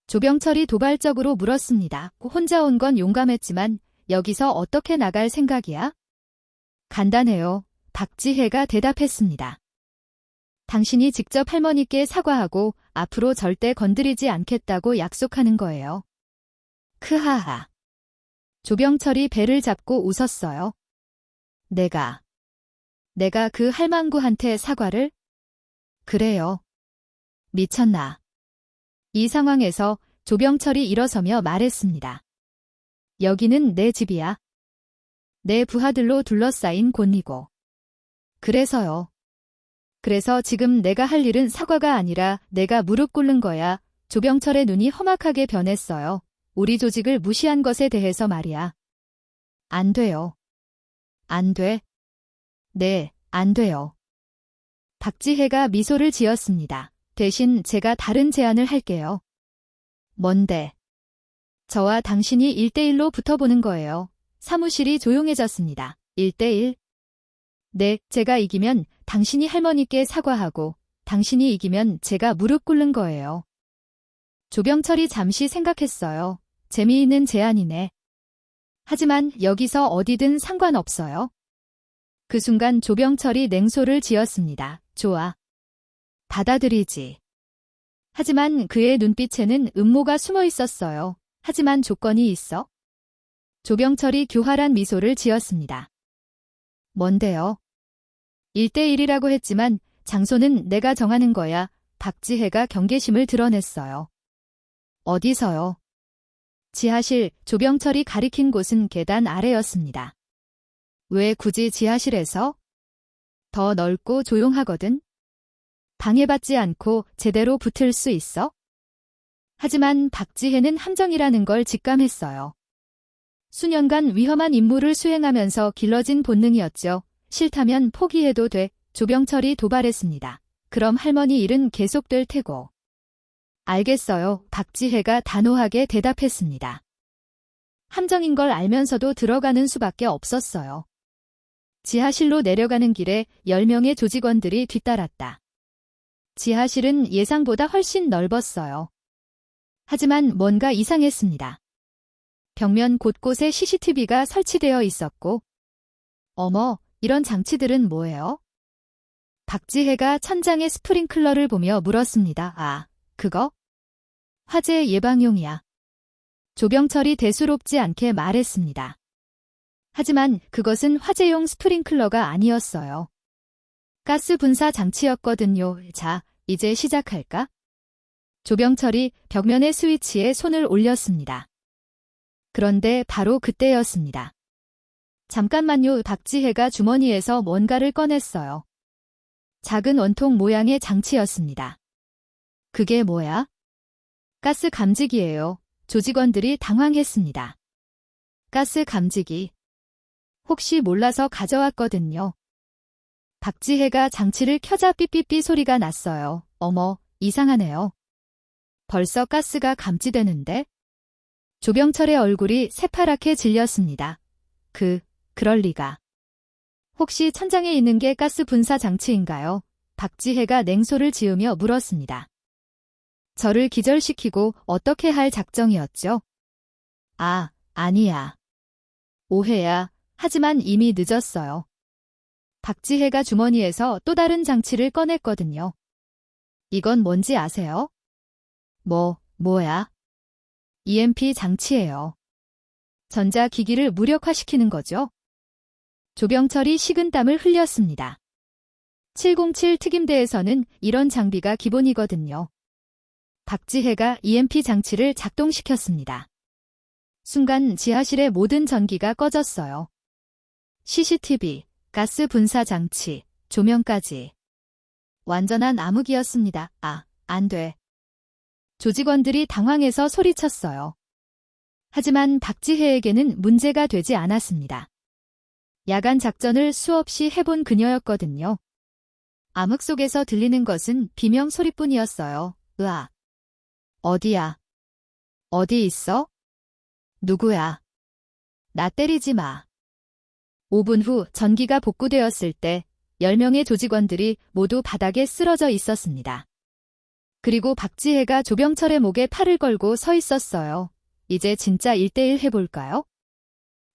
조병철이 도발적으로 물었습니다. 혼자 온 건 용감했지만 여기서 어떻게 나갈 생각이야? 간단해요. 박지혜가 대답했습니다. 당신이 직접 할머니께 사과하고 앞으로 절대 건드리지 않겠다고 약속하는 거예요. 크하하. 조병철이 배를 잡고 웃었어요. 내가 그 할망구한테 사과를? 그래요. 미쳤나. 이 상황에서 조병철이 일어서며 말했습니다. 여기는 내 집이야. 내 부하들로 둘러싸인 곳이고. 그래서요. 그래서 지금 내가 할 일은 사과가 아니라 내가 무릎 꿇는 거야. 조병철의 눈이 험악하게 변했어요. 우리 조직을 무시한 것에 대해서 말이야. 안 돼요. 안 돼. 네, 안 돼요. 박지혜가 미소를 지었습니다. 대신 제가 다른 제안을 할게요. 뭔데? 저와 당신이 1대1로 붙어보는 거예요. 사무실이 조용해졌습니다. 1대1? 네, 제가 이기면 당신이 할머니께 사과하고 당신이 이기면 제가 무릎 꿇는 거예요. 조병철이 잠시 생각했어요. 재미있는 제안이네. 하지만 여기서 어디든 상관없어요. 그 순간 조병철이 냉소를 지었습니다. 좋아. 받아들이지. 하지만 그의 눈빛에는 음모가 숨어 있었어요. 하지만 조건이 있어? 조병철이 교활한 미소를 지었습니다. 뭔데요? 1대1이라고 했지만 장소는 내가 정하는 거야. 박지혜가 경계심을 드러냈어요. 어디서요? 지하실. 조병철이 가리킨 곳은 계단 아래였습니다. 왜 굳이 지하실에서? 더 넓고 조용하거든. 방해받지 않고 제대로 붙을 수 있어? 하지만 박지혜는 함정이라는 걸 직감했어요. 수년간 위험한 임무를 수행하면서 길러진 본능이었죠. 싫다면 포기해도 돼. 조병철이 도발했습니다. 그럼 할머니 일은 계속될 테고. 알겠어요. 박지혜가 단호하게 대답했습니다. 함정인 걸 알면서도 들어가는 수밖에 없었어요. 지하실로 내려가는 길에 10명의 조직원들이 뒤따랐다. 지하실은 예상보다 훨씬 넓었어요. 하지만 뭔가 이상했습니다. 벽면 곳곳에 CCTV가 설치되어 있었고, 어머, 이런 장치들은 뭐예요? 박지혜가 천장의 스프링클러를 보며 물었습니다. 아, 그거? 화재 예방용이야. 조병철이 대수롭지 않게 말했습니다. 하지만 그것은 화재용 스프링클러가 아니었어요. 가스 분사 장치였거든요. 자, 이제 시작할까? 조병철이 벽면의 스위치에 손을 올렸습니다. 그런데 바로 그때였습니다. 잠깐만요. 박지혜가 주머니에서 뭔가를 꺼냈어요. 작은 원통 모양의 장치였습니다. 그게 뭐야? 가스 감지기예요. 조직원들이 당황했습니다. 가스 감지기. 혹시 몰라서 가져왔거든요. 박지혜가 장치를 켜자 삐삐삐 소리가 났어요. 어머, 이상하네요. 벌써 가스가 감지되는데? 조병철의 얼굴이 새파랗게 질렸습니다. 그럴 리가. 혹시 천장에 있는 게 가스 분사 장치인가요? 박지혜가 냉소를 지으며 물었습니다. 저를 기절시키고 어떻게 할 작정이었죠? 아, 아니야. 오해야. 하지만 이미 늦었어요. 박지혜가 주머니에서 또 다른 장치를 꺼냈거든요. 이건 뭔지 아세요? 뭐야? EMP 장치예요. 전자기기를 무력화시키는 거죠. 조병철이 식은땀을 흘렸습니다. 707 특임대에서는 이런 장비가 기본이거든요. 박지혜가 EMP 장치를 작동시켰습니다. 순간 지하실의 모든 전기가 꺼졌어요. CCTV, 가스 분사 장치, 조명까지. 완전한 암흑이었습니다. 아, 안 돼. 조직원들이 당황해서 소리쳤어요. 하지만 박지혜에게는 문제가 되지 않았습니다. 야간 작전을 수없이 해본 그녀였거든요. 암흑 속에서 들리는 것은 비명 소리뿐이었어요. 으아. 어디야? 어디 있어? 누구야? 나 때리지 마. 5분 후 전기가 복구되었을 때 10명의 조직원들이 모두 바닥에 쓰러져 있었습니다. 그리고 박지혜가 조병철의 목에 팔을 걸고 서 있었어요. 이제 진짜 1대1 해볼까요?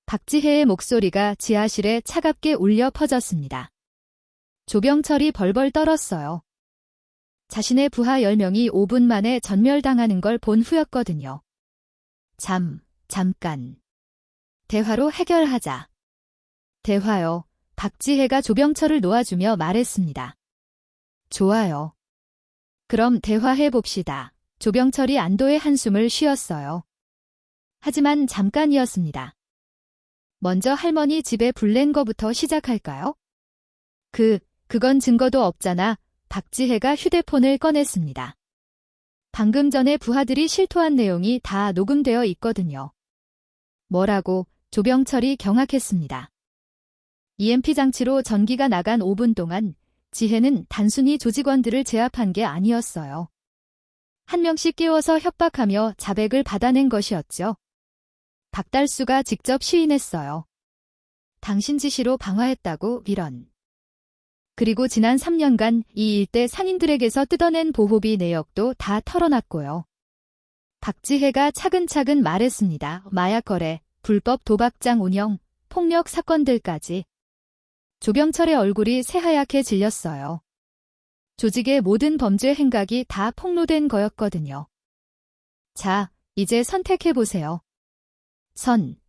박지혜의 목소리가 지하실에 차갑게 울려 퍼졌습니다. 조병철이 벌벌 떨었어요. 자신의 부하 10명이 5분 만에 전멸당하는 걸 본 후였거든요. 잠깐. 대화로 해결하자. 대화요. 박지혜가 조병철을 놓아주며 말했습니다. 좋아요. 그럼 대화해봅시다. 조병철이 안도의 한숨을 쉬었어요. 하지만 잠깐이었습니다. 먼저 할머니 집에 불 낸 거부터 시작할까요? 그건 증거도 없잖아. 박지혜가 휴대폰을 꺼냈습니다. 방금 전에 부하들이 실토한 내용이 다 녹음되어 있거든요. 뭐라고? 조병철이 경악했습니다. EMP 장치로 전기가 나간 5분 동안 지혜는 단순히 조직원들을 제압한 게 아니었어요. 한 명씩 깨워서 협박하며 자백을 받아낸 것이었죠. 박달수가 직접 시인했어요. 당신 지시로 방화했다고 이런. 그리고 지난 3년간 이 일대 상인들에게서 뜯어낸 보호비 내역도 다 털어놨고요. 박지혜가 차근차근 말했습니다. 마약 거래, 불법 도박장 운영, 폭력 사건들까지. 조병철의 얼굴이 새하얗게 질렸어요. 조직의 모든 범죄 행각이 다 폭로된 거였거든요. 자, 이제 선택해보세요.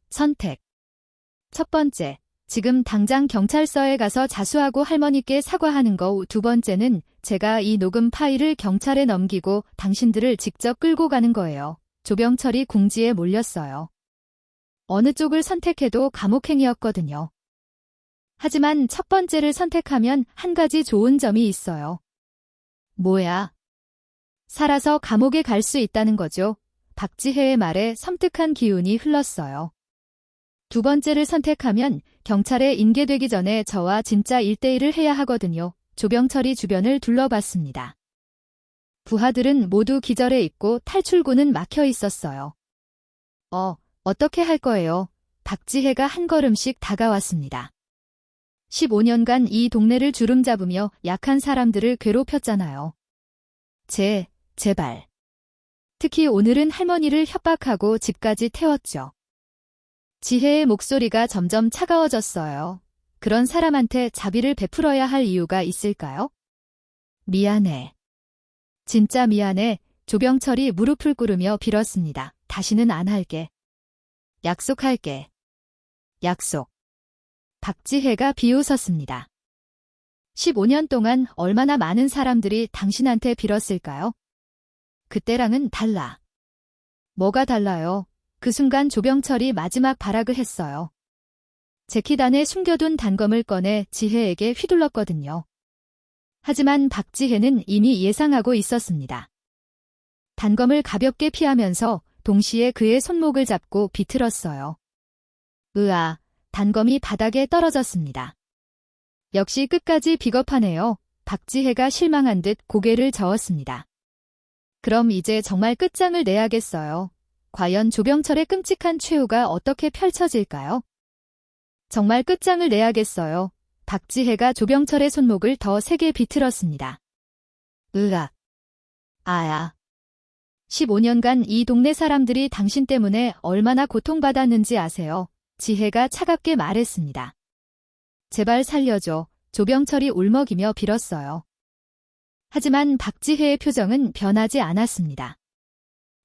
선택. 첫 번째, 지금 당장 경찰서에 가서 자수하고 할머니께 사과하는 거. 두 번째는 제가 이 녹음 파일을 경찰에 넘기고 당신들을 직접 끌고 가는 거예요. 조병철이 궁지에 몰렸어요. 어느 쪽을 선택해도 감옥행이었거든요. 하지만 첫 번째를 선택하면 한 가지 좋은 점이 있어요. 뭐야? 살아서 감옥에 갈 수 있다는 거죠. 박지혜의 말에 섬뜩한 기운이 흘렀어요. 두 번째를 선택하면 경찰에 인계되기 전에 저와 진짜 1대1을 해야 하거든요. 조병철이 주변을 둘러봤습니다. 부하들은 모두 기절해 있고 탈출구는 막혀 있었어요. 어떻게 할 거예요? 박지혜가 한 걸음씩 다가왔습니다. 15년간 이 동네를 주름잡으며 약한 사람들을 괴롭혔잖아요. 제발. 특히 오늘은 할머니를 협박하고 집까지 태웠죠. 지혜의 목소리가 점점 차가워졌어요. 그런 사람한테 자비를 베풀어야 할 이유가 있을까요? 미안해. 진짜 미안해. 조병철이 무릎을 꿇으며 빌었습니다. 다시는 안 할게. 약속할게. 약속. 박지혜가 비웃었습니다. 15년 동안 얼마나 많은 사람들이 당신한테 빌었을까요? 그때랑은 달라. 뭐가 달라요? 그 순간 조병철이 마지막 발악을 했어요. 재킷 안에 숨겨둔 단검을 꺼내 지혜에게 휘둘렀거든요. 하지만 박지혜는 이미 예상하고 있었습니다. 단검을 가볍게 피하면서 동시에 그의 손목을 잡고 비틀었어요. 으아, 단검이 바닥에 떨어졌습니다. 역시 끝까지 비겁하네요. 박지혜가 실망한 듯 고개를 저었습니다. 그럼 이제 정말 끝장을 내야겠어요. 과연 조병철의 끔찍한 최후가 어떻게 펼쳐질까요? 정말 끝장을 내야겠어요. 박지혜가 조병철의 손목을 더 세게 비틀었습니다. 으악. 아야. 15년간 이 동네 사람들이 당신 때문에 얼마나 고통받았는지 아세요? 지혜가 차갑게 말했습니다. 제발 살려줘. 조병철이 울먹이며 빌었어요. 하지만 박지혜의 표정은 변하지 않았습니다.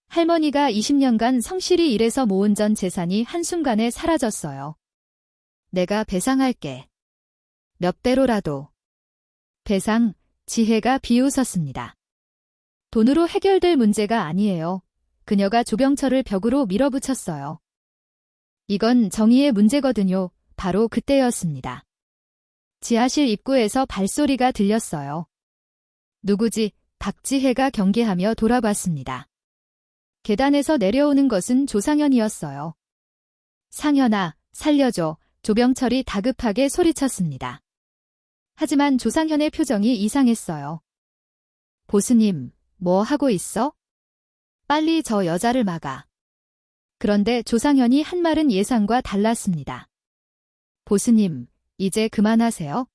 할머니가 20년간 성실히 일해서 모은 전 재산이 한순간에 사라졌어요. 내가 배상할게. 몇 배로라도. 배상, 지혜가 비웃었습니다. 돈으로 해결될 문제가 아니에요. 그녀가 조병철을 벽으로 밀어붙였어요. 이건 정의의 문제거든요. 바로 그때였습니다. 지하실 입구에서 발소리가 들렸어요. 누구지? 박지혜가 경계하며 돌아봤습니다. 계단에서 내려오는 것은 조상현이었어요. 상현아, 살려줘. 조병철이 다급하게 소리쳤습니다. 하지만 조상현의 표정이 이상했어요. 보스님, 뭐 하고 있어? 빨리 저 여자를 막아. 그런데 조상현이 한 말은 예상과 달랐습니다. 보스님, 이제 그만하세요.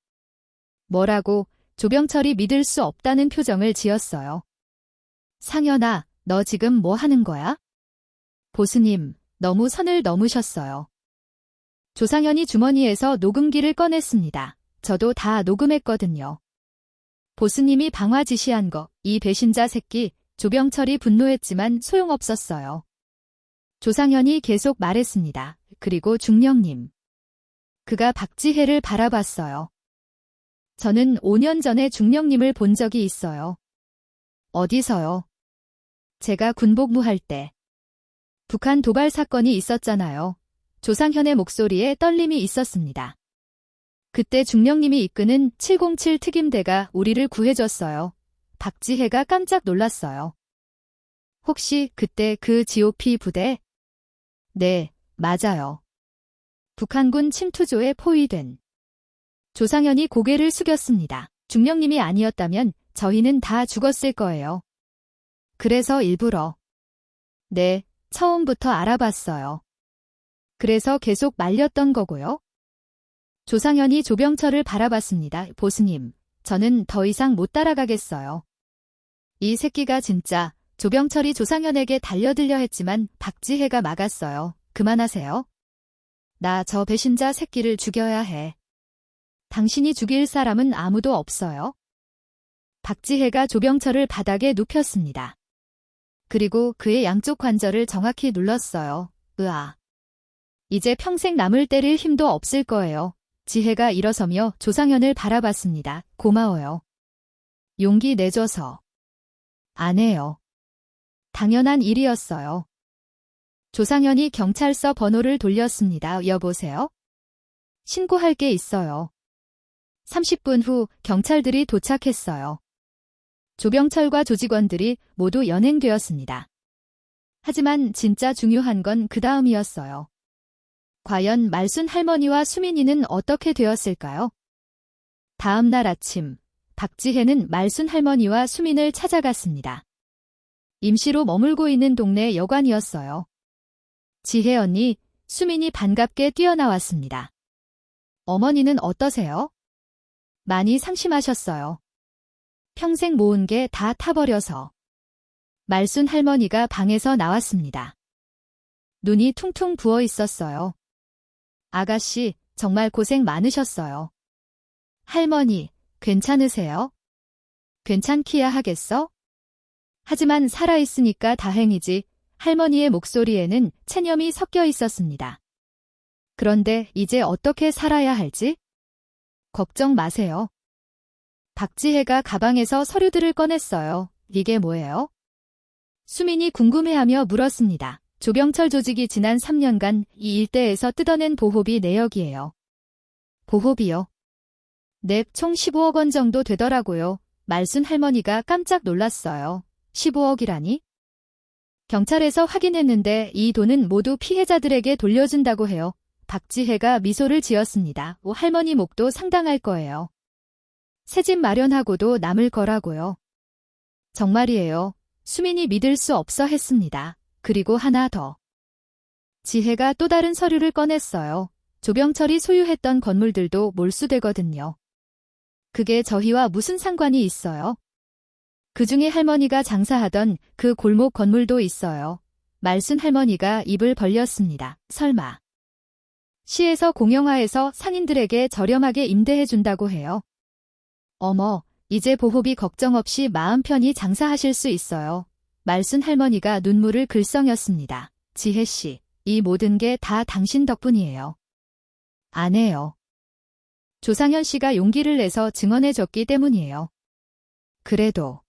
뭐라고? 조병철이 믿을 수 없다는 표정을 지었어요. 상현아, 너 지금 뭐 하는 거야? 보스님, 너무 선을 넘으셨어요. 조상현이 주머니에서 녹음기를 꺼냈습니다. 저도 다 녹음했거든요. 보스님이 방화 지시한 거, 이 배신자 새끼, 조병철이 분노했지만 소용없었어요. 조상현이 계속 말했습니다. 그리고 중령님. 그가 박지혜를 바라봤어요. 저는 5년 전에 중령님을 본 적이 있어요. 어디서요? 제가 군복무할 때. 북한 도발 사건이 있었잖아요. 조상현의 목소리에 떨림이 있었습니다. 그때 중령님이 이끄는 707 특임대가 우리를 구해줬어요. 박지혜가 깜짝 놀랐어요. 혹시 그때 그 GOP 부대? 네, 맞아요. 북한군 침투조에 포위된. 조상현이 고개를 숙였습니다. 중령님이 아니었다면 저희는 다 죽었을 거예요. 그래서 일부러. 네, 처음부터 알아봤어요. 그래서 계속 말렸던 거고요. 조상현이 조병철을 바라봤습니다. 보스님, 저는 더 이상 못 따라가겠어요. 이 새끼가 진짜. 조병철이 조상현에게 달려들려 했지만 박지혜가 막았어요. 그만하세요. 나 저 배신자 새끼를 죽여야 해. 당신이 죽일 사람은 아무도 없어요. 박지혜가 조병철을 바닥에 눕혔습니다. 그리고 그의 양쪽 관절을 정확히 눌렀어요. 으아. 이제 평생 남을 때릴 힘도 없을 거예요. 지혜가 일어서며 조상현을 바라봤습니다. 고마워요. 용기 내줘서. 안 해요. 당연한 일이었어요. 조상현이 경찰서 번호를 돌렸습니다. 여보세요? 신고할 게 있어요. 30분 후 경찰들이 도착했어요. 조병철과 조직원들이 모두 연행되었습니다. 하지만 진짜 중요한 건 그 다음이었어요. 과연 말순 할머니와 수민이는 어떻게 되었을까요? 다음 날 아침, 박지혜는 말순 할머니와 수민을 찾아갔습니다. 임시로 머물고 있는 동네 여관이었어요. 지혜 언니, 수민이 반갑게 뛰어나왔습니다. 어머니는 어떠세요? 많이 상심하셨어요. 평생 모은 게 다 타버려서. 말순 할머니가 방에서 나왔습니다. 눈이 퉁퉁 부어 있었어요. 아가씨, 정말 고생 많으셨어요. 할머니, 괜찮으세요? 괜찮기야 하겠어? 하지만 살아있으니까 다행이지. 할머니의 목소리에는 체념이 섞여 있었습니다. 그런데 이제 어떻게 살아야 할지? 걱정 마세요. 박지혜가 가방에서 서류들을 꺼냈어요. 이게 뭐예요? 수민이 궁금해하며 물었습니다. 조병철 조직이 지난 3년간 이 일대에서 뜯어낸 보호비 내역이에요. 보호비요? 네, 총 15억 원 정도 되더라고요. 말순 할머니가 깜짝 놀랐어요. 15억이라니? 경찰에서 확인했는데 이 돈은 모두 피해자들에게 돌려준다고 해요. 박지혜가 미소를 지었습니다. 할머니 목도 상당할 거예요. 새집 마련하고도 남을 거라고요. 정말이에요. 수민이 믿을 수 없어 했습니다. 그리고 하나 더. 지혜가 또 다른 서류를 꺼냈어요. 조병철이 소유했던 건물들도 몰수되거든요. 그게 저희와 무슨 상관이 있어요? 그중에 할머니가 장사하던 그 골목 건물도 있어요. 말순 할머니가 입을 벌렸습니다. 설마. 시에서 공영화해서 상인들에게 저렴하게 임대해준다고 해요. 어머, 이제 보호비 걱정 없이 마음 편히 장사하실 수 있어요. 말순 할머니가 눈물을 글썽였습니다. 지혜씨, 이 모든 게 다 당신 덕분이에요. 안 해요. 조상현 씨가 용기를 내서 증언해줬기 때문이에요. 그래도.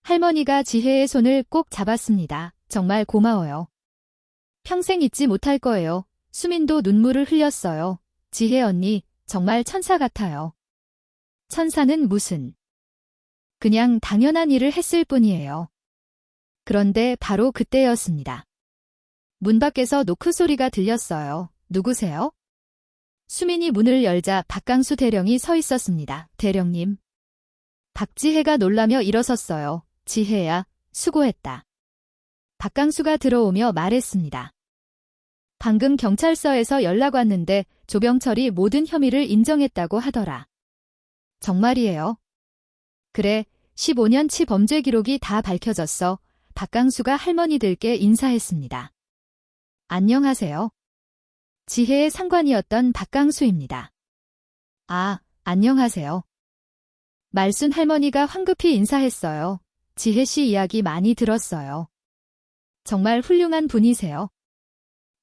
할머니가 지혜의 손을 꼭 잡았습니다. 정말 고마워요. 평생 잊지 못할 거예요. 수민도 눈물을 흘렸어요. 지혜 언니, 정말 천사 같아요. 천사는 무슨. 그냥 당연한 일을 했을 뿐이에요. 그런데 바로 그때였습니다. 문 밖에서 노크 소리가 들렸어요. 누구세요? 수민이 문을 열자 박강수 대령이 서 있었습니다. 대령님. 박지혜가 놀라며 일어섰어요. 지혜야, 수고했다. 박강수가 들어오며 말했습니다. 방금 경찰서에서 연락 왔는데 조병철이 모든 혐의를 인정했다고 하더라. 정말이에요? 그래, 15년치 범죄 기록이 다 밝혀졌어. 박강수가 할머니들께 인사했습니다. 안녕하세요. 지혜의 상관이었던 박강수입니다. 아, 안녕하세요. 말순 할머니가 황급히 인사했어요. 지혜 씨 이야기 많이 들었어요. 정말 훌륭한 분이세요.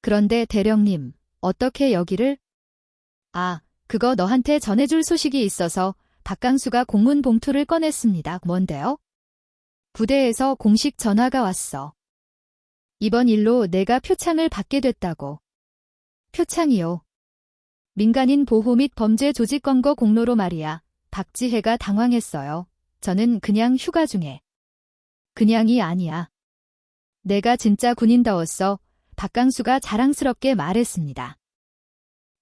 그런데 대령님, 어떻게 여기를? 아, 그거 너한테 전해줄 소식이 있어서 박강수가 공문 봉투를 꺼냈습니다. 뭔데요? 부대에서 공식 전화가 왔어. 이번 일로 내가 표창을 받게 됐다고. 표창이요. 민간인 보호 및 범죄 조직 검거 공로로 말이야. 박지혜가 당황했어요. 저는 그냥 휴가 중에. 그냥이 아니야. 내가 진짜 군인다웠어. 박강수가 자랑스럽게 말했습니다.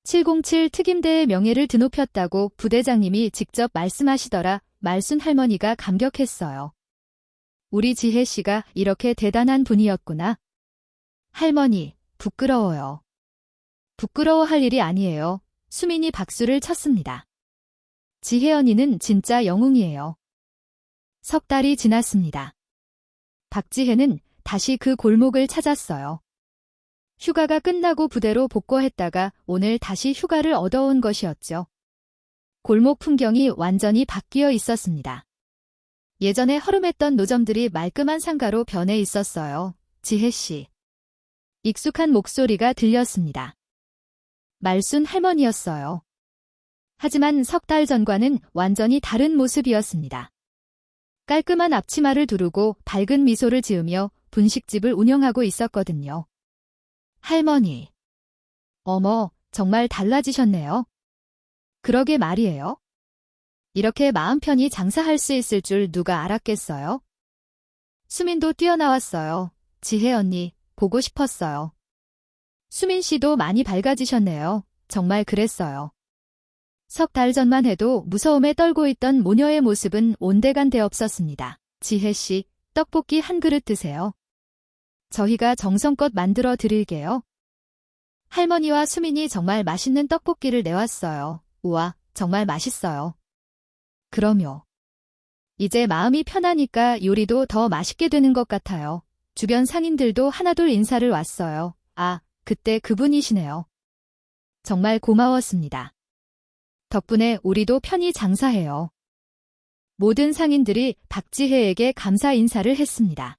707 특임대의 명예를 드높였다고 부대장님이 직접 말씀하시더라. 말순 할머니가 감격했어요. 우리 지혜 씨가 이렇게 대단한 분이었구나. 할머니, 부끄러워요. 부끄러워할 일이 아니에요. 수민이 박수를 쳤습니다. 지혜 언니는 진짜 영웅이에요. 석 달이 지났습니다. 박지혜는 다시 그 골목을 찾았어요. 휴가가 끝나고 부대로 복귀했다가 오늘 다시 휴가를 얻어온 것이었죠. 골목 풍경이 완전히 바뀌어 있었습니다. 예전에 허름했던 노점들이 말끔한 상가로 변해 있었어요. 지혜씨. 익숙한 목소리가 들렸습니다. 말순 할머니였어요. 하지만 석 달 전과는 완전히 다른 모습이었습니다. 깔끔한 앞치마를 두르고 밝은 미소를 지으며 분식집을 운영하고 있었거든요. 할머니. 어머, 정말 달라지셨네요. 그러게 말이에요. 이렇게 마음 편히 장사할 수 있을 줄 누가 알았겠어요? 수민도 뛰어나왔어요. 지혜 언니, 보고 싶었어요. 수민 씨도 많이 밝아지셨네요. 정말 그랬어요. 석 달 전만 해도 무서움에 떨고 있던 모녀의 모습은 온데간데 없었습니다. 지혜 씨, 떡볶이 한 그릇 드세요. 저희가 정성껏 만들어 드릴게요. 할머니와 수민이 정말 맛있는 떡볶이를 내왔어요. 우와, 정말 맛있어요. 그럼요. 이제 마음이 편하니까 요리도 더 맛있게 되는 것 같아요. 주변 상인들도 하나둘 인사를 왔어요. 아, 그때 그분이시네요. 정말 고마웠습니다. 덕분에 우리도 편히 장사해요. 모든 상인들이 박지혜에게 감사 인사를 했습니다.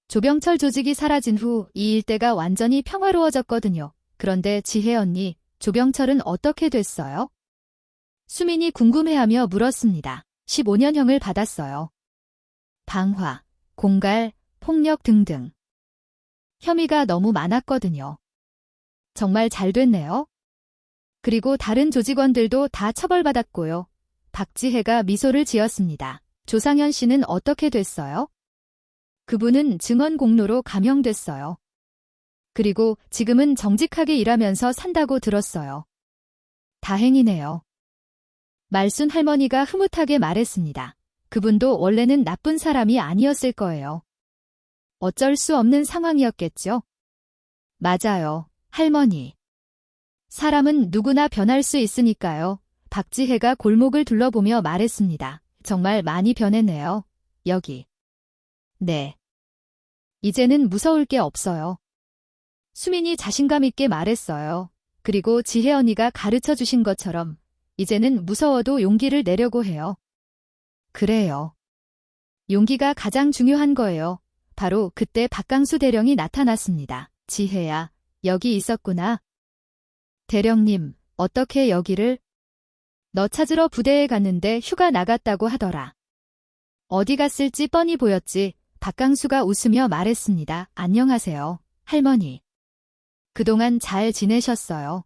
조병철 조직이 사라진 후 이 일대가 완전히 평화로워졌거든요. 그런데 지혜 언니, 조병철은 어떻게 됐어요? 수민이 궁금해하며 물었습니다. 15년형을 받았어요. 방화, 공갈, 폭력 등등. 혐의가 너무 많았거든요. 정말 잘 됐네요. 그리고 다른 조직원들도 다 처벌받았고요. 박지혜가 미소를 지었습니다. 조상현 씨는 어떻게 됐어요? 그분은 증언 공로로 감형됐어요. 그리고 지금은 정직하게 일하면서 산다고 들었어요. 다행이네요. 말순 할머니가 흐뭇하게 말했습니다. 그분도 원래는 나쁜 사람이 아니었을 거예요. 어쩔 수 없는 상황이었겠죠? 맞아요, 할머니. 사람은 누구나 변할 수 있으니까요. 박지혜가 골목을 둘러보며 말했습니다. 정말 많이 변했네요. 여기. 네. 이제는 무서울 게 없어요. 수민이 자신감 있게 말했어요. 그리고 지혜 언니가 가르쳐 주신 것처럼 이제는 무서워도 용기를 내려고 해요. 그래요. 용기가 가장 중요한 거예요. 바로 그때 박강수 대령이 나타났습니다. 지혜야, 여기 있었구나. 대령님, 어떻게 여기를? 너 찾으러 부대에 갔는데 휴가 나갔다고 하더라. 어디 갔을지 뻔히 보였지. 박강수가 웃으며 말했습니다. 안녕하세요, 할머니. 그동안 잘 지내셨어요?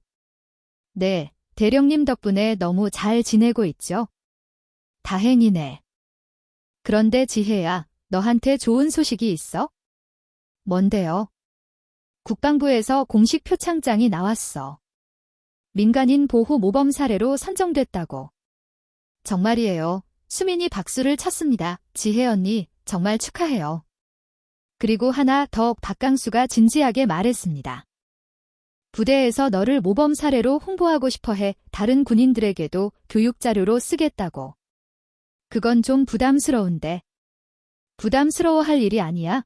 네, 대령님 덕분에 너무 잘 지내고 있죠? 다행이네. 그런데 지혜야, 너한테 좋은 소식이 있어? 뭔데요? 국방부에서 공식 표창장이 나왔어. 민간인 보호 모범 사례로 선정됐다고. 정말이에요. 수민이 박수를 쳤습니다. 지혜 언니, 정말 축하해요. 그리고 하나 더 박강수가 진지하게 말했습니다. 부대에서 너를 모범 사례로 홍보하고 싶어해 다른 군인들에게도 교육 자료로 쓰겠다고. 그건 좀 부담스러운데. 부담스러워할 일이 아니야.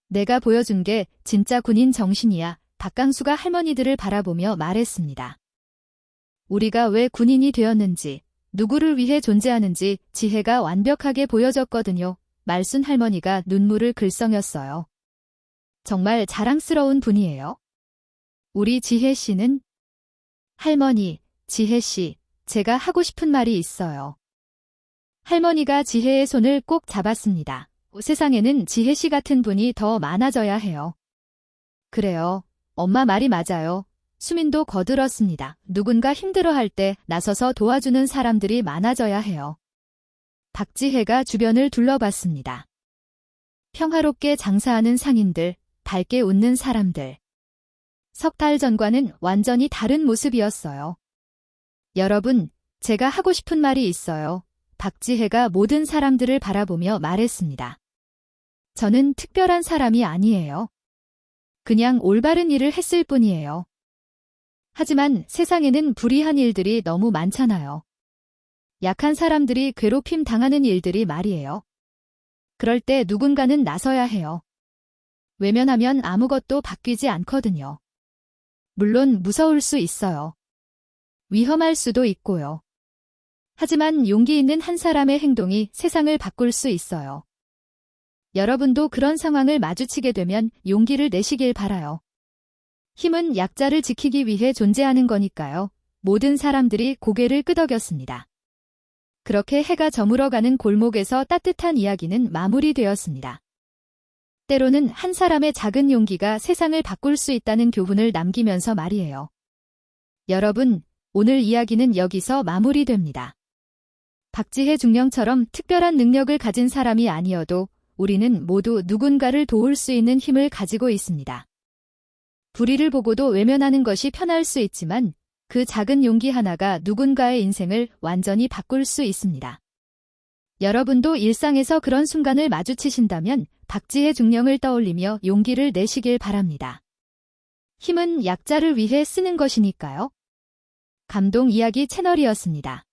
내가 보여준 게 진짜 군인 정신이야. 박강수가 할머니들을 바라보며 말했습니다. 우리가 왜 군인이 되었는지, 누구를 위해 존재하는지 지혜가 완벽하게 보여줬거든요. 말순 할머니가 눈물을 글썽였어요. 정말 자랑스러운 분이에요. 우리 지혜 씨는? 할머니, 지혜 씨, 제가 하고 싶은 말이 있어요. 할머니가 지혜의 손을 꼭 잡았습니다. 세상에는 지혜 씨 같은 분이 더 많아져야 해요. 그래요. 엄마 말이 맞아요. 수민도 거들었습니다. 누군가 힘들어할 때 나서서 도와주는 사람들이 많아져야 해요. 박지혜가 주변을 둘러봤습니다. 평화롭게 장사하는 상인들, 밝게 웃는 사람들. 석 달 전과는 완전히 다른 모습이었어요. 여러분, 제가 하고 싶은 말이 있어요. 박지혜가 모든 사람들을 바라보며 말했습니다. 저는 특별한 사람이 아니에요. 그냥 올바른 일을 했을 뿐이에요. 하지만 세상에는 불의한 일들이 너무 많잖아요. 약한 사람들이 괴롭힘 당하는 일들이 말이에요. 그럴 때 누군가는 나서야 해요. 외면하면 아무것도 바뀌지 않거든요. 물론 무서울 수 있어요. 위험할 수도 있고요. 하지만 용기 있는 한 사람의 행동이 세상을 바꿀 수 있어요. 여러분도 그런 상황을 마주치게 되면 용기를 내시길 바라요. 힘은 약자를 지키기 위해 존재하는 거니까요. 모든 사람들이 고개를 끄덕였습니다. 그렇게 해가 저물어가는 골목에서 따뜻한 이야기는 마무리되었습니다. 때로는 한 사람의 작은 용기가 세상을 바꿀 수 있다는 교훈을 남기면서 말이에요. 여러분, 오늘 이야기는 여기서 마무리됩니다. 박지혜 중령처럼 특별한 능력을 가진 사람이 아니어도 우리는 모두 누군가를 도울 수 있는 힘을 가지고 있습니다. 불의를 보고도 외면하는 것이 편할 수 있지만 그 작은 용기 하나가 누군가의 인생을 완전히 바꿀 수 있습니다. 여러분도 일상에서 그런 순간을 마주치신다면 박지혜 중령을 떠올리며 용기를 내시길 바랍니다. 힘은 약자를 위해 쓰는 것이니까요. 감동 이야기 채널이었습니다.